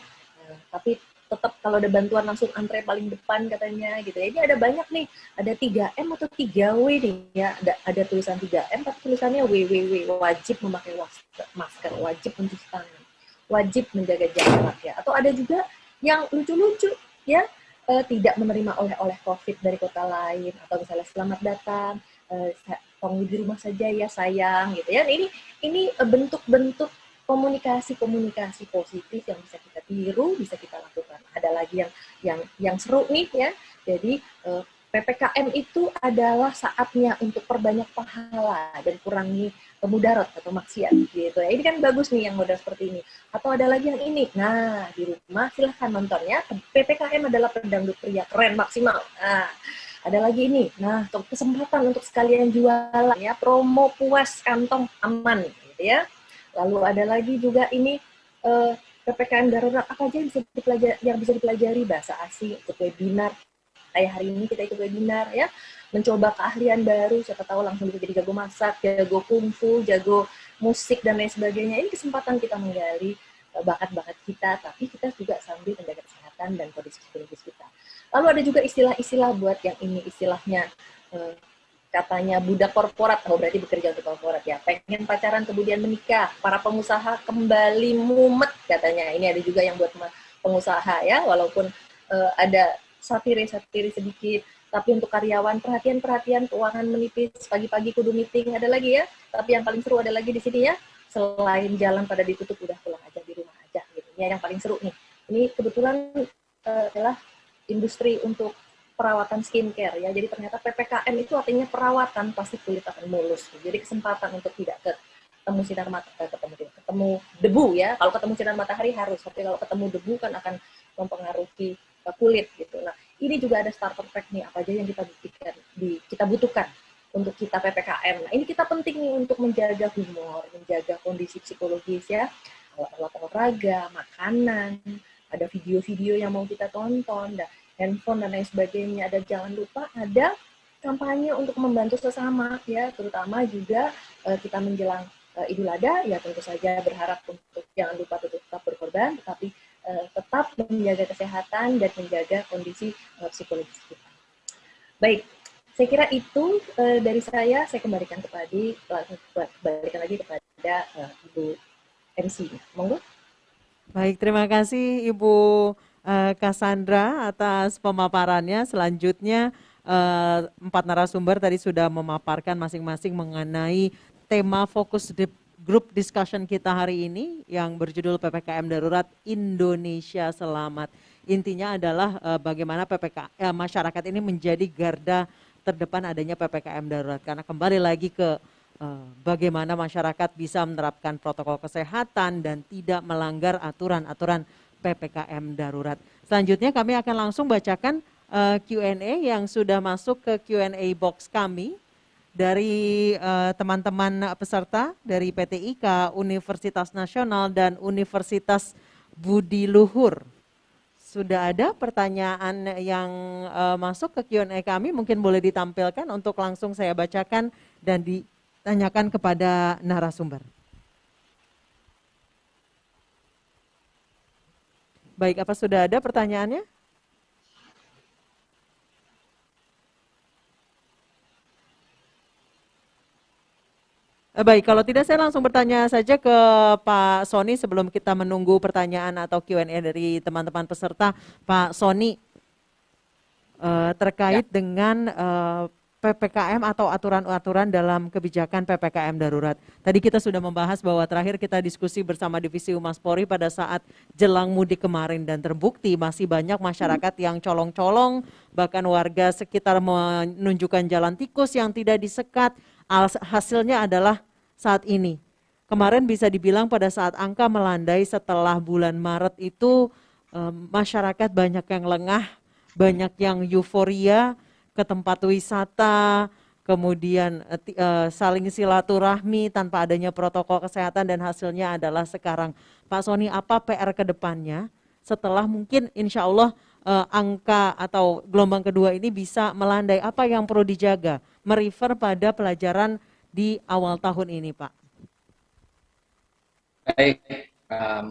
tapi tetap kalau ada bantuan langsung antre paling depan katanya gitu ya. Ini ada banyak nih, ada 3M atau 3W nih ya, ada tulisan 3M tapi tulisannya WWW, wajib memakai masker, wajib mencuci tangan, wajib menjaga jarak ya. Atau ada juga yang lucu-lucu ya, tidak menerima oleh-oleh COVID dari kota lain, atau misalnya selamat datang, tunggu di rumah saja ya sayang gitu ya. Ini bentuk-bentuk komunikasi positif yang bisa kita tiru, bisa kita lakukan. Ada lagi yang seru nih ya. Jadi PPKM itu adalah saatnya untuk perbanyak pahala dan kurangi mudarat atau maksiat gitu ya. Ini kan bagus nih yang model seperti ini. Atau ada lagi yang ini. Nah, di rumah silahkan nontonnya. PPKM adalah pedangdut pria keren maksimal. Nah, ada lagi ini. Nah, untuk kesempatan untuk sekalian jualan ya, promo puas kantong aman gitu ya. Lalu ada lagi juga ini PPKM darurat apa aja yang bisa dipelajari, bahasa asing, ikut webinar. Kayak hari ini kita ikut webinar ya, mencoba keahlian baru, siapa tahu langsung bisa jadi jago masak, jago kungfu, jago musik dan lain sebagainya. Ini kesempatan kita menggali bakat-bakat kita, tapi kita juga sambil menjaga kesehatan dan kondisi psikologis kita. Lalu ada juga istilah-istilah buat yang ini istilahnya katanya budak korporat, berarti bekerja untuk korporat ya. Pengen pacaran kemudian menikah, para pengusaha kembali mumet katanya. Ini ada juga yang buat pengusaha ya, walaupun ada satiri sedikit. Tapi untuk karyawan, perhatian, keuangan menipis, pagi-pagi kudu meeting, ada lagi ya. Tapi yang paling seru ada lagi di sini ya, selain jalan pada ditutup, udah pulang aja di rumah aja. Gitu. Ini yang paling seru nih. Ini kebetulan adalah industri untuk perawatan skincare ya. Jadi ternyata PPKM itu artinya perawatan, pasti kulit akan mulus. Jadi kesempatan untuk tidak ketemu sinar ketemu debu ya. Kalau ketemu sinar matahari harus, tapi kalau ketemu debu kan akan mempengaruhi kulit gitu. Nah, ini juga ada starter pack nih, apa aja yang kita butuhkan untuk kita PPKM. Nah, ini kita penting nih untuk menjaga humor, menjaga kondisi psikologis ya, alat olahraga, makanan, ada video-video yang mau kita tonton, handphone dan lain sebagainya. Ada, jangan lupa ada kampanye untuk membantu sesama ya, terutama juga kita menjelang Idul Adha ya, tentu saja berharap untuk jangan lupa tetap berkorban, tetapi tetap menjaga kesehatan dan menjaga kondisi psikologis kita. Baik, saya kira itu dari saya kembalikan lagi kepada Ibu MC. Monggo. Baik, terima kasih Ibu Cassandra atas pemaparannya. Selanjutnya 4 narasumber tadi sudah memaparkan masing-masing mengenai tema fokus grup discussion kita hari ini yang berjudul PPKM Darurat Indonesia Selamat. Intinya adalah bagaimana masyarakat ini menjadi garda terdepan adanya PPKM Darurat. Karena kembali lagi ke bagaimana masyarakat bisa menerapkan protokol kesehatan dan tidak melanggar aturan-aturan PPKM Darurat. Selanjutnya kami akan langsung bacakan Q&A yang sudah masuk ke Q&A box kami dari teman-teman peserta dari PT IKA, Universitas Nasional, dan Universitas Budi Luhur. Sudah ada pertanyaan yang masuk ke Q&A kami, mungkin boleh ditampilkan untuk langsung saya bacakan dan ditanyakan kepada narasumber. Baik, apa sudah ada pertanyaannya? Baik, kalau tidak saya langsung bertanya saja ke Pak Sony sebelum kita menunggu pertanyaan atau Q&A dari teman-teman peserta. Pak Sony, terkait dengan PPKM atau aturan-aturan dalam kebijakan PPKM darurat. Tadi kita sudah membahas bahwa terakhir kita diskusi bersama Divisi Humas Polri pada saat jelang mudik kemarin dan terbukti masih banyak masyarakat yang colong-colong, bahkan warga sekitar menunjukkan jalan tikus yang tidak disekat. Hasilnya adalah saat ini. Kemarin bisa dibilang pada saat angka melandai setelah bulan Maret itu masyarakat banyak yang lengah, banyak yang euforia ke tempat wisata, kemudian saling silaturahmi tanpa adanya protokol kesehatan dan hasilnya adalah sekarang. Pak Sony, apa PR ke depannya setelah mungkin insya Allah angka atau gelombang kedua ini bisa melandai, apa yang perlu dijaga? Merefer pada pelajaran di awal tahun ini, Pak. Baik,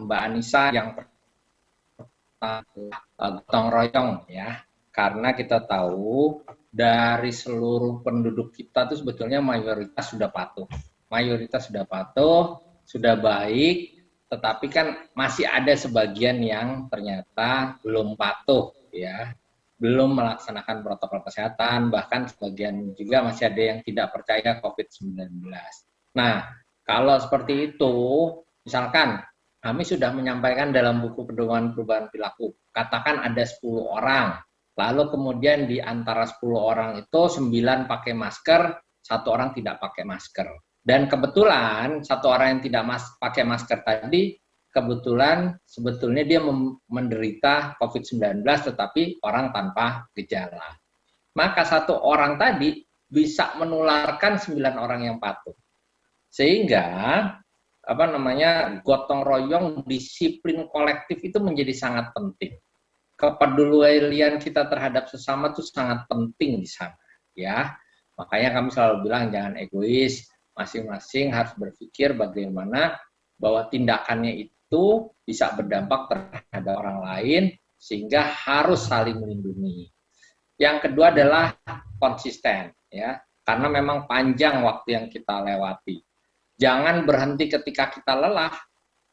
Mbak Anissa, yang pertama gotong royong ya, karena kita tahu dari seluruh penduduk kita itu sebetulnya mayoritas sudah patuh, sudah baik, tetapi kan masih ada sebagian yang ternyata belum patuh ya, belum melaksanakan protokol kesehatan, bahkan sebagian juga masih ada yang tidak percaya COVID-19. Nah, kalau seperti itu, misalkan kami sudah menyampaikan dalam buku pedoman perubahan perilaku, katakan ada 10 orang, lalu kemudian di antara 10 orang itu 9 pakai masker, 1 orang tidak pakai masker. Dan kebetulan 1 orang yang tidak pakai masker tadi, kebetulan sebetulnya dia menderita COVID-19 tetapi orang tanpa gejala. Maka 1 orang tadi bisa menularkan 9 orang yang patuh. Sehingga gotong royong, disiplin kolektif itu menjadi sangat penting. Kepedulian kita terhadap sesama itu sangat penting di sana, ya. Makanya kami selalu bilang jangan egois, masing-masing harus berpikir bagaimana bahwa tindakannya itu bisa berdampak terhadap orang lain sehingga harus saling melindungi. Yang kedua adalah konsisten, ya, karena memang panjang waktu yang kita lewati. Jangan berhenti ketika kita lelah.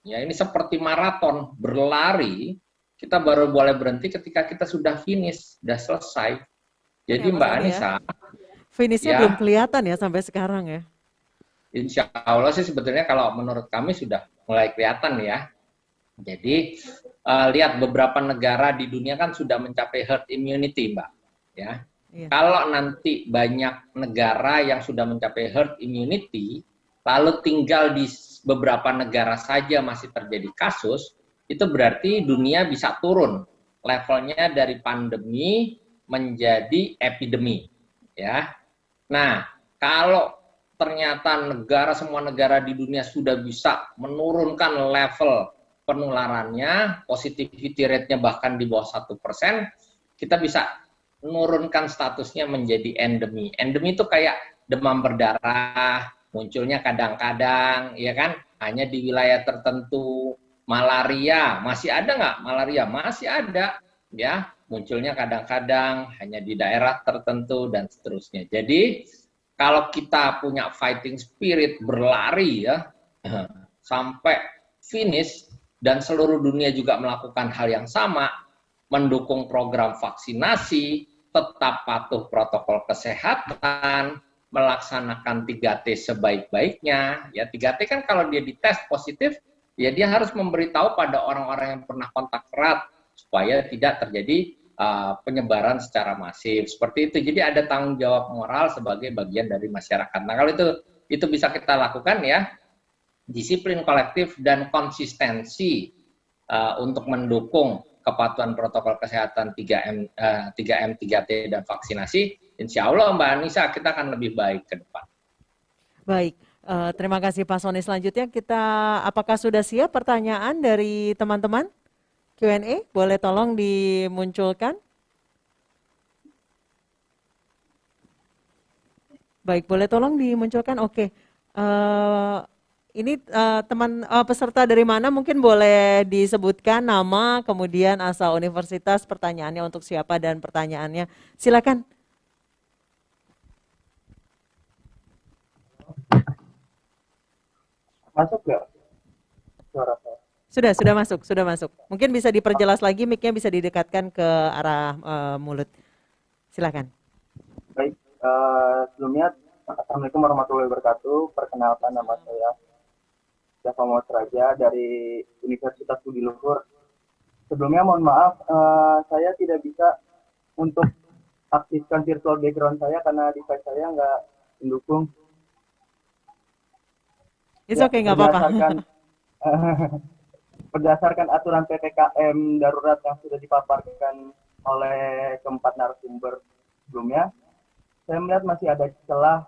Ya, ini seperti maraton, berlari. Kita baru boleh berhenti ketika kita sudah finish, sudah selesai. Jadi ya, Mbak Anissa, finishnya ya, belum kelihatan ya sampai sekarang ya. Insya Allah sih sebetulnya kalau menurut kami sudah mulai kelihatan ya. Jadi lihat beberapa negara di dunia kan sudah mencapai herd immunity, Mbak. Ya. Iya. Kalau nanti banyak negara yang sudah mencapai herd immunity, lalu tinggal di beberapa negara saja masih terjadi kasus, itu berarti dunia bisa turun levelnya dari pandemi menjadi epidemi, ya. Nah, kalau ternyata semua negara di dunia sudah bisa menurunkan level penularannya, positivity rate-nya bahkan di bawah 1%, kita bisa menurunkan statusnya menjadi endemi. Endemi itu kayak demam berdarah, munculnya kadang-kadang, ya kan, hanya di wilayah tertentu. Malaria, masih ada nggak malaria? Masih ada, ya, munculnya kadang-kadang hanya di daerah tertentu dan seterusnya. Jadi kalau kita punya fighting spirit, berlari ya sampai finish dan seluruh dunia juga melakukan hal yang sama, mendukung program vaksinasi, tetap patuh protokol kesehatan, melaksanakan 3T sebaik-baiknya. Ya 3T kan kalau dia dites positif, ya dia harus memberitahu pada orang-orang yang pernah kontak erat supaya tidak terjadi penyebaran secara masif. Seperti itu. Jadi ada tanggung jawab moral sebagai bagian dari masyarakat. Nah, kalau itu bisa kita lakukan ya, disiplin kolektif dan konsistensi untuk mendukung kepatuhan protokol kesehatan 3M, 3T dan vaksinasi, insya Allah Mbak Anissa kita akan lebih baik ke depan. Baik. Terima kasih Pak Sony. Selanjutnya apakah sudah siap pertanyaan dari teman-teman? Q&A, boleh tolong dimunculkan? Baik, boleh tolong dimunculkan? Oke. Ini teman peserta dari mana mungkin boleh disebutkan nama, kemudian asal universitas, pertanyaannya untuk siapa dan pertanyaannya. Silakan. Masuk nggak suara saya? Sudah masuk. Mungkin bisa diperjelas lagi, mic-nya bisa didekatkan ke arah mulut. Silakan. Baik, sebelumnya Assalamualaikum warahmatullahi wabarakatuh. Perkenalkan nama saya Java Motraja dari Universitas Budi Luhur. Sebelumnya mohon maaf, saya tidak bisa untuk aktifkan virtual background saya karena device saya nggak mendukung. It's okay, nggak apa-apa. Berdasarkan aturan PPKM darurat yang sudah dipaparkan oleh keempat narasumber sebelumnya, saya melihat masih ada celah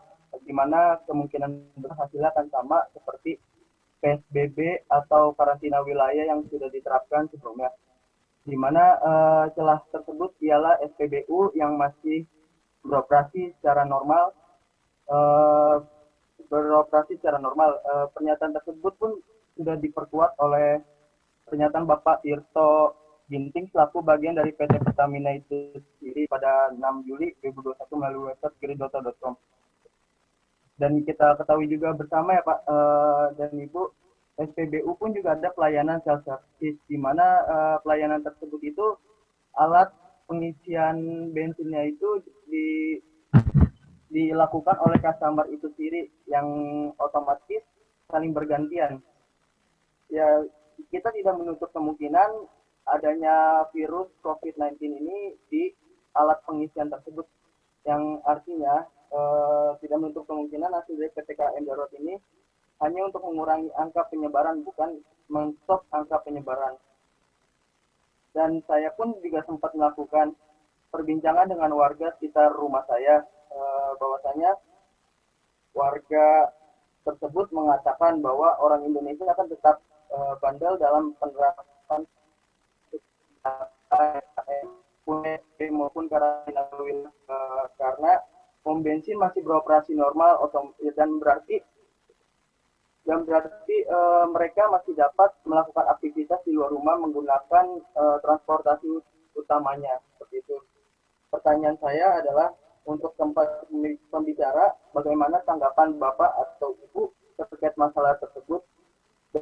di mana kemungkinan hasilnya akan sama seperti PSBB atau karantina wilayah yang sudah diterapkan sebelumnya. Di mana celah tersebut ialah SPBU yang masih beroperasi secara normal. Pernyataan tersebut pun sudah diperkuat oleh pernyataan Bapak Tirto Ginting selaku bagian dari PT Pertamina itu sendiri pada 6 Juli 2021 melalui website kiridota.com. Dan kita ketahui juga bersama ya Pak dan Ibu, SPBU pun juga ada pelayanan self-service, di mana pelayanan tersebut itu alat pengisian bensinnya itu dilakukan oleh customer itu sendiri yang otomatis saling bergantian. Ya, kita tidak menutup kemungkinan adanya virus COVID-19 ini di alat pengisian tersebut, yang artinya tidak menutup kemungkinan hasil dari PPKM darurat ini hanya untuk mengurangi angka penyebaran, bukan men-stop angka penyebaran. Dan saya pun juga sempat melakukan perbincangan dengan warga sekitar rumah saya, bahwasanya warga tersebut mengatakan bahwa orang Indonesia akan tetap bandel dalam penerapan maupun karantina karena pom bensin masih beroperasi normal dan berarti mereka masih dapat melakukan aktivitas di luar rumah menggunakan transportasi utamanya seperti itu. Pertanyaan saya adalah untuk tempat pembicara, bagaimana tanggapan Bapak atau Ibu terkait masalah tersebut,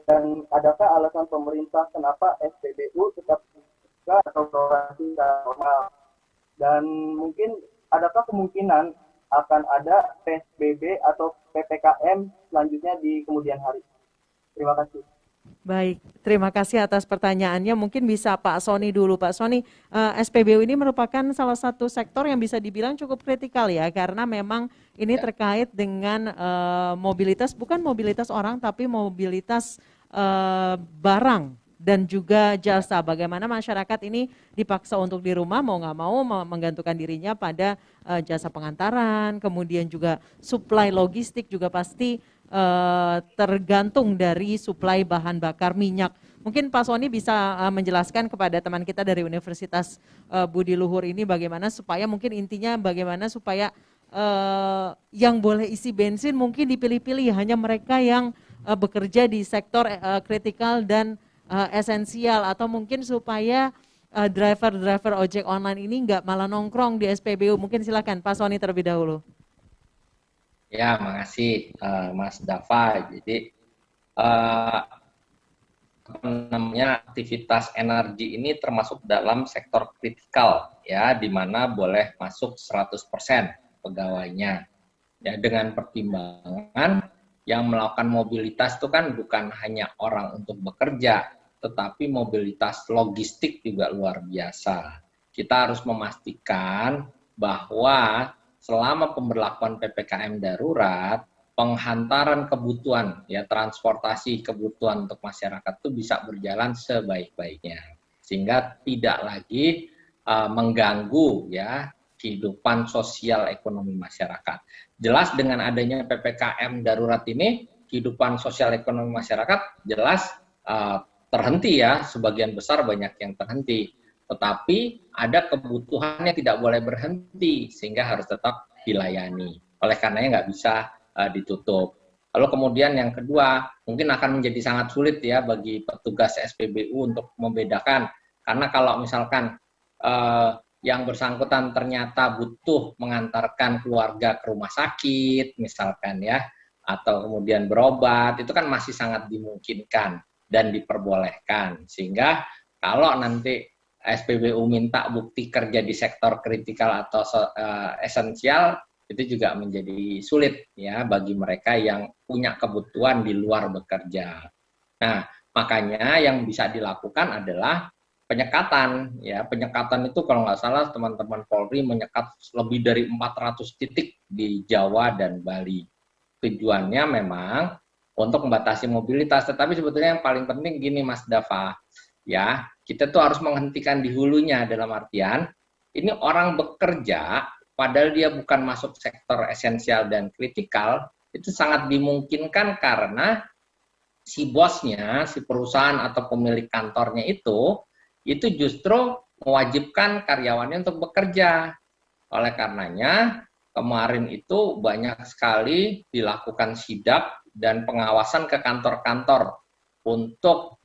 dan adakah alasan pemerintah kenapa SPBU tetap buka atau beroperasi normal, dan mungkin adakah kemungkinan akan ada PSBB atau PPKM selanjutnya di kemudian hari? Terima kasih. Baik, terima kasih atas pertanyaannya. Mungkin bisa Pak Sony dulu. Pak Sony, SPBU ini merupakan salah satu sektor yang bisa dibilang cukup kritikal ya, karena memang ini terkait dengan mobilitas, bukan mobilitas orang, tapi mobilitas barang dan juga jasa. Bagaimana masyarakat ini dipaksa untuk di rumah, mau nggak mau menggantungkan dirinya pada jasa pengantaran, kemudian juga suplai logistik juga pasti tergantung dari suplai bahan bakar minyak. Mungkin Pak Sony bisa menjelaskan kepada teman kita dari Universitas Budi Luhur ini bagaimana supaya, mungkin intinya bagaimana supaya yang boleh isi bensin mungkin dipilih-pilih, hanya mereka yang bekerja di sektor kritikal dan esensial, atau mungkin supaya driver-driver ojek online ini nggak malah nongkrong di SPBU. Mungkin silakan Pak Sony terlebih dahulu. Ya, makasih Mas Dava. Jadi aktivitas energi ini termasuk dalam sektor kritikal ya, di mana boleh masuk 100% pegawainya. Ya, dengan pertimbangan yang melakukan mobilitas itu kan bukan hanya orang untuk bekerja, tetapi mobilitas logistik juga luar biasa. Kita harus memastikan bahwa selama pemberlakuan PPKM darurat, penghantaran kebutuhan, ya transportasi kebutuhan untuk masyarakat itu bisa berjalan sebaik-baiknya, sehingga tidak lagi mengganggu ya kehidupan sosial ekonomi masyarakat. Jelas dengan adanya PPKM darurat ini, kehidupan sosial ekonomi masyarakat jelas terhenti ya, sebagian besar banyak yang terhenti. Tetapi ada kebutuhan yang tidak boleh berhenti, sehingga harus tetap dilayani. Oleh karenanya nggak bisa ditutup. Lalu kemudian yang kedua, mungkin akan menjadi sangat sulit ya bagi petugas SPBU untuk membedakan. Karena kalau misalkan yang bersangkutan ternyata butuh mengantarkan keluarga ke rumah sakit, misalkan ya, atau kemudian berobat, itu kan masih sangat dimungkinkan dan diperbolehkan. Sehingga kalau nanti SPBU minta bukti kerja di sektor kritikal atau esensial, itu juga menjadi sulit ya bagi mereka yang punya kebutuhan di luar bekerja. Nah, makanya yang bisa dilakukan adalah penyekatan ya. Penyekatan itu kalau nggak salah teman-teman Polri menyekat lebih dari 400 titik di Jawa dan Bali. Tujuannya memang untuk membatasi mobilitas, tetapi sebetulnya yang paling penting gini Mas Dava, ya, kita tuh harus menghentikan di hulunya, dalam artian ini orang bekerja padahal dia bukan masuk sektor esensial dan kritikal, itu sangat dimungkinkan karena si bosnya, si perusahaan atau pemilik kantornya itu justru mewajibkan karyawannya untuk bekerja. Oleh karenanya kemarin itu banyak sekali dilakukan sidak dan pengawasan ke kantor-kantor untuk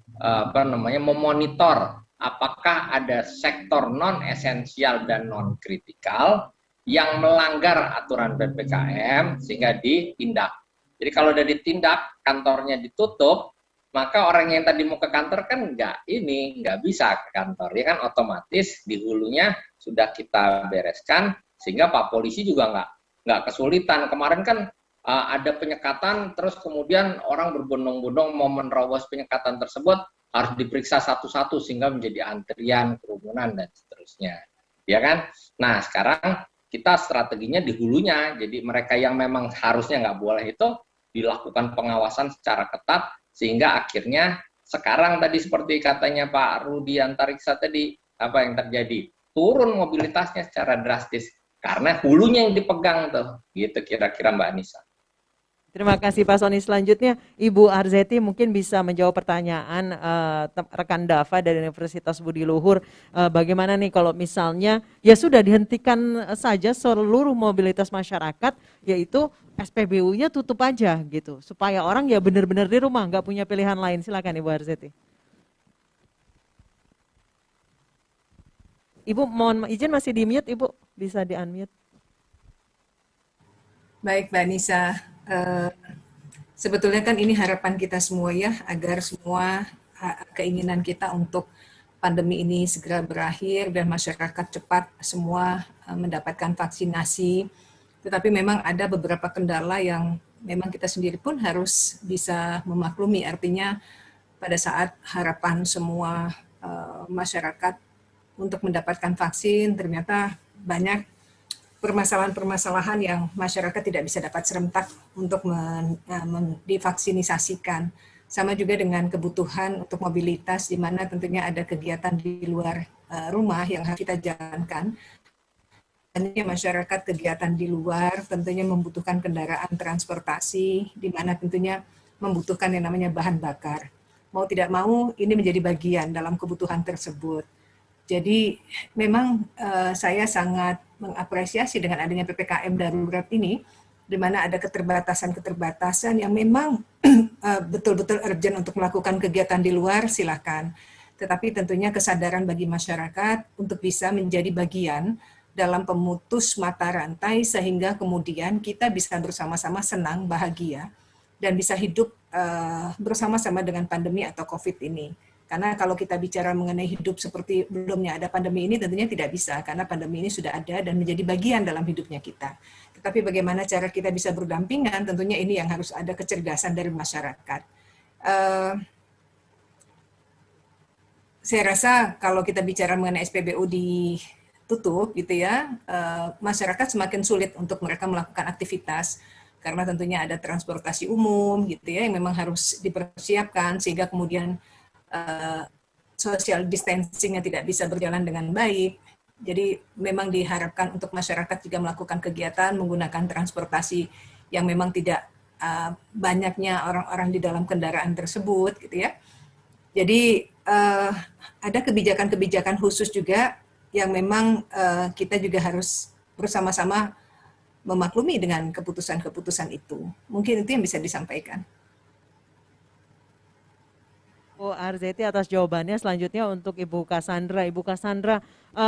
memonitor apakah ada sektor non esensial dan non kritikal yang melanggar aturan PPKM sehingga ditindak. Jadi kalau udah ditindak, kantornya ditutup, maka orang yang tadi mau ke kantor kan nggak bisa ke kantor, ya kan, otomatis di hulunya sudah kita bereskan sehingga Pak Polisi juga nggak kesulitan. Kemarin kan ada penyekatan, terus kemudian orang berbondong-bondong mau menerobos penyekatan tersebut, harus diperiksa satu-satu sehingga menjadi antrian, kerumunan, dan seterusnya. Ya kan? Nah, sekarang kita strateginya di hulunya, jadi mereka yang memang harusnya nggak boleh itu dilakukan pengawasan secara ketat, sehingga akhirnya sekarang tadi seperti katanya Pak Rudi Antariksa tadi, apa yang terjadi? Turun mobilitasnya secara drastis, karena hulunya yang dipegang tuh, gitu kira-kira Mbak Anissa. Terima kasih Pak Soni. Selanjutnya Ibu Arzeti mungkin bisa menjawab pertanyaan rekan Dava dari Universitas Budi Luhur. Bagaimana nih kalau misalnya ya sudah dihentikan saja seluruh mobilitas masyarakat, yaitu SPBU-nya tutup aja gitu, supaya orang ya benar-benar di rumah, nggak punya pilihan lain. Silakan Ibu Arzeti. Ibu mohon izin masih di mute, Ibu bisa di unmute. Baik, Mbak Nisa. Sebetulnya kan ini harapan kita semua ya, agar semua keinginan kita untuk pandemi ini segera berakhir dan masyarakat cepat semua mendapatkan vaksinasi. Tetapi memang ada beberapa kendala yang memang kita sendiri pun harus bisa memaklumi. Artinya pada saat harapan semua masyarakat untuk mendapatkan vaksin, ternyata banyak permasalahan-permasalahan yang masyarakat tidak bisa dapat serentak untuk divaksinasikan. Sama juga dengan kebutuhan untuk mobilitas, di mana tentunya ada kegiatan di luar rumah yang harus kita jalankan. Tentunya masyarakat kegiatan di luar tentunya membutuhkan kendaraan transportasi, di mana tentunya membutuhkan yang namanya bahan bakar. Mau tidak mau, ini menjadi bagian dalam kebutuhan tersebut. Jadi memang saya sangat mengapresiasi dengan adanya PPKM darurat ini, di mana ada keterbatasan-keterbatasan yang memang betul-betul urgent untuk melakukan kegiatan di luar, silakan. Tetapi tentunya kesadaran bagi masyarakat untuk bisa menjadi bagian dalam pemutus mata rantai, sehingga kemudian kita bisa bersama-sama senang, bahagia, dan bisa hidup bersama-sama dengan pandemi atau COVID ini. Karena kalau kita bicara mengenai hidup seperti belumnya ada pandemi ini, tentunya tidak bisa, karena pandemi ini sudah ada dan menjadi bagian dalam hidupnya kita. Tetapi bagaimana cara kita bisa berdampingan, tentunya ini yang harus ada kecerdasan dari masyarakat. Saya rasa kalau kita bicara mengenai SPBU ditutup, gitu ya, masyarakat semakin sulit untuk mereka melakukan aktivitas, karena tentunya ada transportasi umum, gitu ya, yang memang harus dipersiapkan, sehingga kemudian social distancing-nya tidak bisa berjalan dengan baik. Jadi memang diharapkan untuk masyarakat juga melakukan kegiatan menggunakan transportasi yang memang tidak banyaknya orang-orang di dalam kendaraan tersebut, gitu ya. Jadi ada kebijakan-kebijakan khusus juga yang memang kita juga harus bersama-sama memaklumi dengan keputusan-keputusan itu. Mungkin itu yang bisa disampaikan. Bu Arzeti atas jawabannya. Selanjutnya untuk Ibu Cassandra. Ibu Cassandra,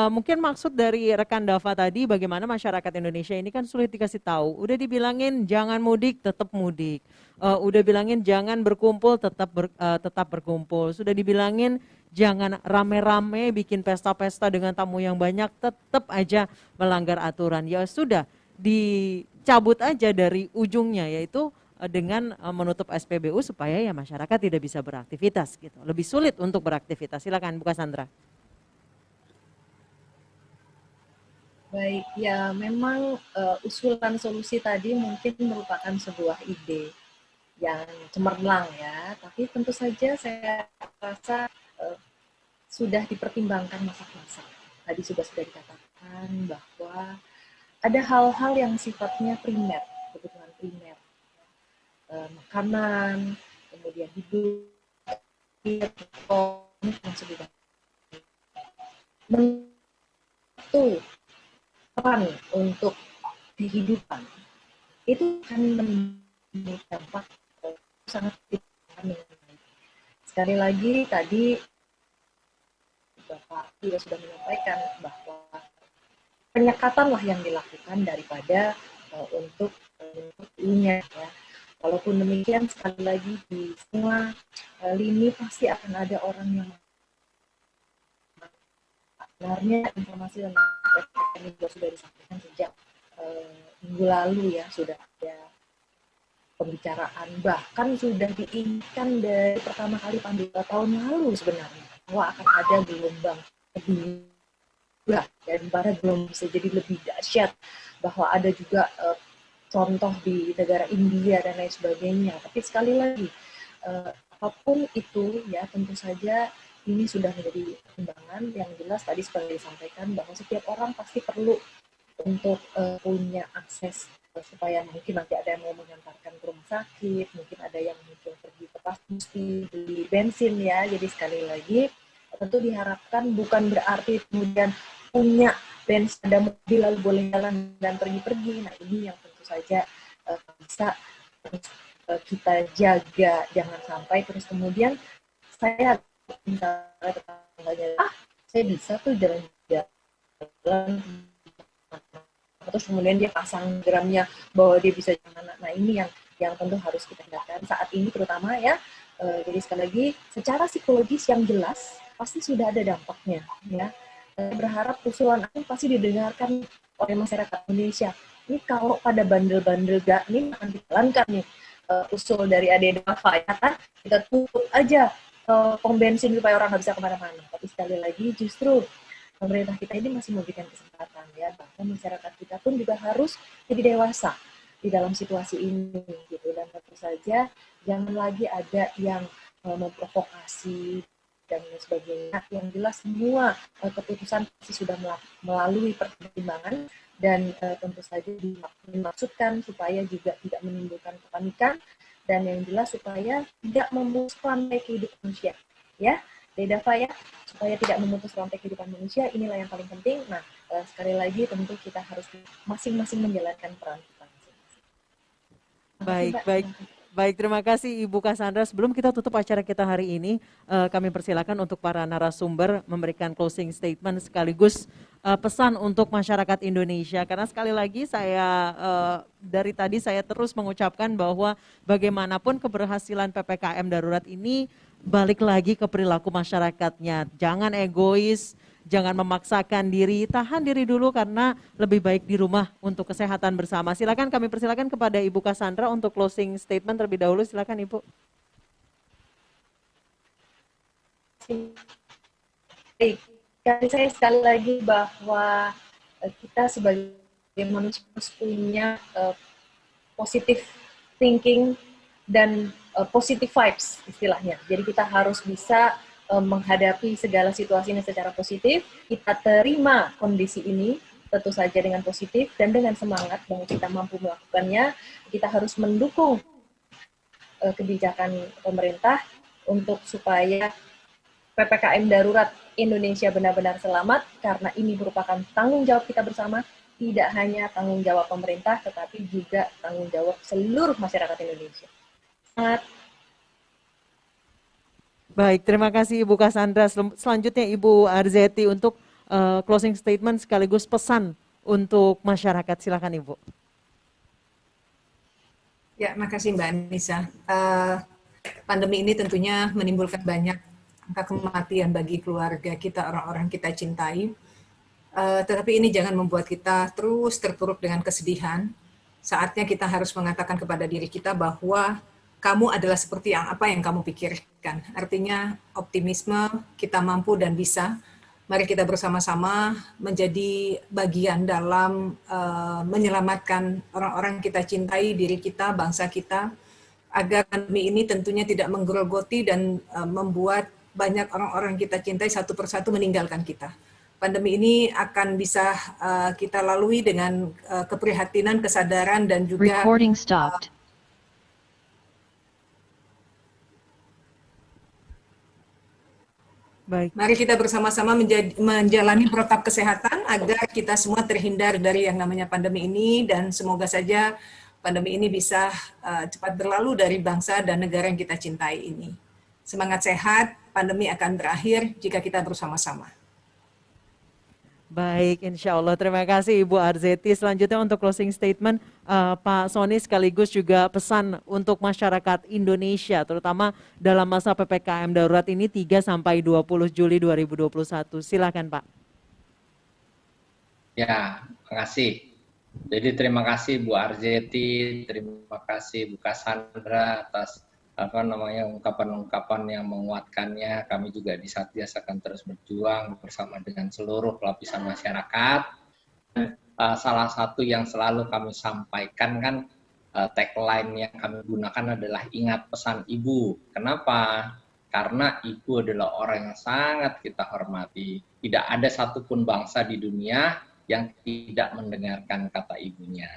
mungkin maksud dari rekan Dava tadi bagaimana masyarakat Indonesia ini kan sulit dikasih tahu. Udah dibilangin jangan mudik, tetap mudik. Udah bilangin jangan berkumpul, tetap berkumpul. Sudah dibilangin jangan rame-rame bikin pesta-pesta dengan tamu yang banyak, tetap aja melanggar aturan. Ya sudah, dicabut aja dari ujungnya, yaitu dengan menutup SPBU supaya ya masyarakat tidak bisa beraktivitas gitu. Lebih sulit untuk beraktivitas. Silakan Bu Cassandra. Baik, ya memang usulan solusi tadi mungkin merupakan sebuah ide yang cemerlang ya, tapi tentu saja saya rasa sudah dipertimbangkan masak-masak. Tadi sudah dikatakan bahwa ada hal-hal yang sifatnya primer, kebutuhan primer. Makanan, kemudian hidup, sebagainya. Itu peran untuk kehidupan itu akan memiliki dampak sangat signifikan. Sekali lagi tadi Bapak juga sudah menyampaikan bahwa penyekatanlah yang dilakukan daripada untuk ini ya. Walaupun demikian, sekali lagi di semua lini pasti akan ada orang yang sebenarnya informasi tentang PPKM ini juga sudah disampaikan sejak minggu lalu ya, sudah ada pembicaraan, bahkan sudah diinginkan dari pertama kali pandemi tahun lalu sebenarnya, bahwa akan ada gelombang kedua dan pada belum bisa jadi lebih dahsyat, bahwa ada juga contoh di negara India dan lain sebagainya. Tapi sekali lagi, apapun itu ya tentu saja ini sudah menjadi pertimbangan. Yang jelas tadi seperti disampaikan bahwa setiap orang pasti perlu untuk punya akses supaya mungkin nanti ada yang mau mengantarkan ke rumah sakit, mungkin ada yang mungkin pergi ke pasar mesti beli bensin ya. Jadi sekali lagi tentu diharapkan bukan berarti kemudian punya bensin, ada mobil lalu boleh jalan dan pergi-pergi. Nah ini yang tentu saja bisa kita jaga, jangan sampai terus kemudian saya misalnya tetangganya, saya bisa tuh jalan-jalan, terus kemudian dia pasang gramnya bahwa dia bisa jalan. Nah ini yang tentu harus kita hindarkan saat ini terutama ya. Jadi sekali lagi secara psikologis yang jelas pasti sudah ada dampaknya ya. Berharap usulan aku pasti didengarkan oleh masyarakat Indonesia. Ini kalau pada bandel-bandel gak ini akan dijalankan nih usul dari Ade Dava ya kan, kita tutup aja pom bensin supaya orang nggak bisa kemana-mana. Tapi sekali lagi justru pemerintah kita ini masih memberikan kesempatan ya, bahkan masyarakat kita pun juga harus jadi dewasa di dalam situasi ini gitu. Dan tentu saja jangan lagi ada yang memprovokasi dan sebagainya. Yang jelas semua keputusan pasti sudah melalui pertimbangan dan tentu saja dimaksudkan supaya juga tidak menimbulkan kepanikan dan yang jelas supaya tidak memutus rantai kehidupan manusia ya. Dava ya, supaya tidak memutus rantai kehidupan manusia, inilah yang paling penting. Nah, sekali lagi tentu kita harus masing-masing menjalankan peran kita. Baik, terima kasih Ibu Cassandra. Sebelum kita tutup acara kita hari ini, kami persilakan untuk para narasumber memberikan closing statement sekaligus pesan untuk masyarakat Indonesia. Karena sekali lagi saya dari tadi saya terus mengucapkan bahwa bagaimanapun keberhasilan PPKM darurat ini balik lagi ke perilaku masyarakatnya. Jangan egois, jangan memaksakan diri, tahan diri dulu karena lebih baik di rumah untuk kesehatan bersama. Silakan kami persilakan kepada Ibu Cassandra untuk closing statement terlebih dahulu. Silakan Ibu. Baik, saya sekali lagi bahwa kita sebagai manusia harus punya positive thinking dan positive vibes istilahnya. Jadi kita harus bisa menghadapi segala situasi ini secara positif, kita terima kondisi ini tentu saja dengan positif dan dengan semangat bahwa kita mampu melakukannya. Kita harus mendukung kebijakan pemerintah untuk supaya PPKM darurat Indonesia benar-benar selamat, karena ini merupakan tanggung jawab kita bersama, tidak hanya tanggung jawab pemerintah tetapi juga tanggung jawab seluruh masyarakat Indonesia. Baik, terima kasih Ibu Cassandra. Selanjutnya Ibu Arzeti untuk closing statement sekaligus pesan untuk masyarakat. Silakan Ibu. Ya, makasih Mbak Anissa. Pandemi ini tentunya menimbulkan banyak angka kematian bagi keluarga kita, orang-orang kita cintai. Tetapi ini jangan membuat kita terus terpuruk dengan kesedihan. Saatnya kita harus mengatakan kepada diri kita bahwa kamu adalah seperti apa yang kamu pikirkan. Artinya optimisme, kita mampu dan bisa. Mari kita bersama-sama menjadi bagian dalam menyelamatkan orang-orang kita cintai, diri kita, bangsa kita, agar pandemi ini tentunya tidak menggerogoti dan membuat banyak orang-orang kita cintai satu persatu meninggalkan kita. Pandemi ini akan bisa kita lalui dengan keprihatinan, kesadaran, dan juga Baik. Mari kita bersama-sama menjalani protap kesehatan agar kita semua terhindar dari yang namanya pandemi ini, dan semoga saja pandemi ini bisa cepat berlalu dari bangsa dan negara yang kita cintai ini. Semangat sehat, pandemi akan berakhir jika kita bersama-sama. Baik, insya Allah. Terima kasih Ibu Arzeti. Selanjutnya untuk closing statement, Pak Sony sekaligus juga pesan untuk masyarakat Indonesia, terutama dalam masa PPKM darurat ini 3-20 Juli 2021. Silakan Pak. Ya, terima kasih. Jadi terima kasih Bu Arzeti, terima kasih Bu Cassandra atas ungkapan-ungkapan yang menguatkannya. Kami juga di Satgas akan terus berjuang bersama dengan seluruh lapisan masyarakat. Salah satu yang selalu kami sampaikan kan tagline yang kami gunakan adalah ingat pesan Ibu. Kenapa? Karena Ibu adalah orang yang sangat kita hormati. Tidak ada satupun bangsa di dunia yang tidak mendengarkan kata ibunya.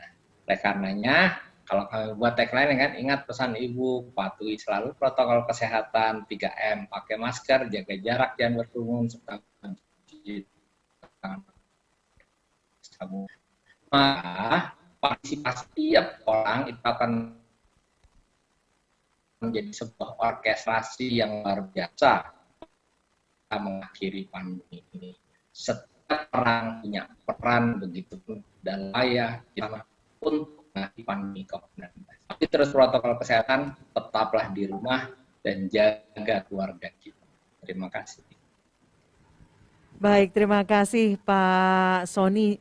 Oleh karenanya, kalau kami buat tagline kan, ingat pesan Ibu, patuhi selalu protokol kesehatan 3M, pakai masker, jaga jarak, jangan berkerumun, serta mencuci tangan. Maka partisipasi tiap orang itu akan menjadi sebuah orkestrasi yang luar biasa mengakhiri pandemi ini. Setiap orang punya peran begitu dan layak kita untuk mengakhiri pandemi COVID-19. Tapi terus protokol kesehatan, tetaplah di rumah dan jaga keluarga kita. Terima kasih. Baik, terima kasih Pak Sony.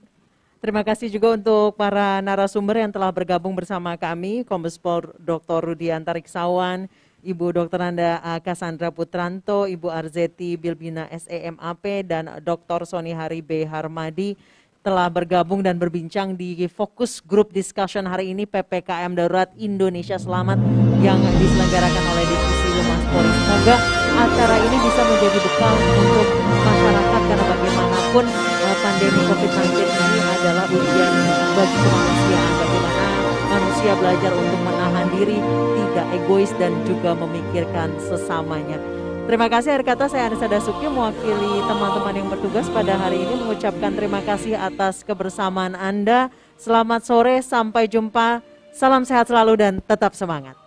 Terima kasih juga untuk para narasumber yang telah bergabung bersama kami, Kombes Pol Dr. Rudi Antariksawan, Ibu Dr. Nanda Cassandra Putranto, Ibu Arzeti Bilbina SEMAP, dan Dr. Sony Hari B. Harmadi telah bergabung dan berbincang di Fokus Group Discussion hari ini PPKM Darurat Indonesia Selamat yang diselenggarakan oleh Divisi Humas Polri. Semoga acara ini bisa menjadi bekal untuk masyarakat karena bagaimanapun pandemi COVID-19 ini adalah ujian bagi kemanusiaan, bagaimana manusia belajar untuk menahan diri, tidak egois dan juga memikirkan sesamanya. Terima kasih, akhir kata saya Anissa Dasuki mewakili teman-teman yang bertugas pada hari ini mengucapkan terima kasih atas kebersamaan Anda. Selamat sore, sampai jumpa, salam sehat selalu dan tetap semangat.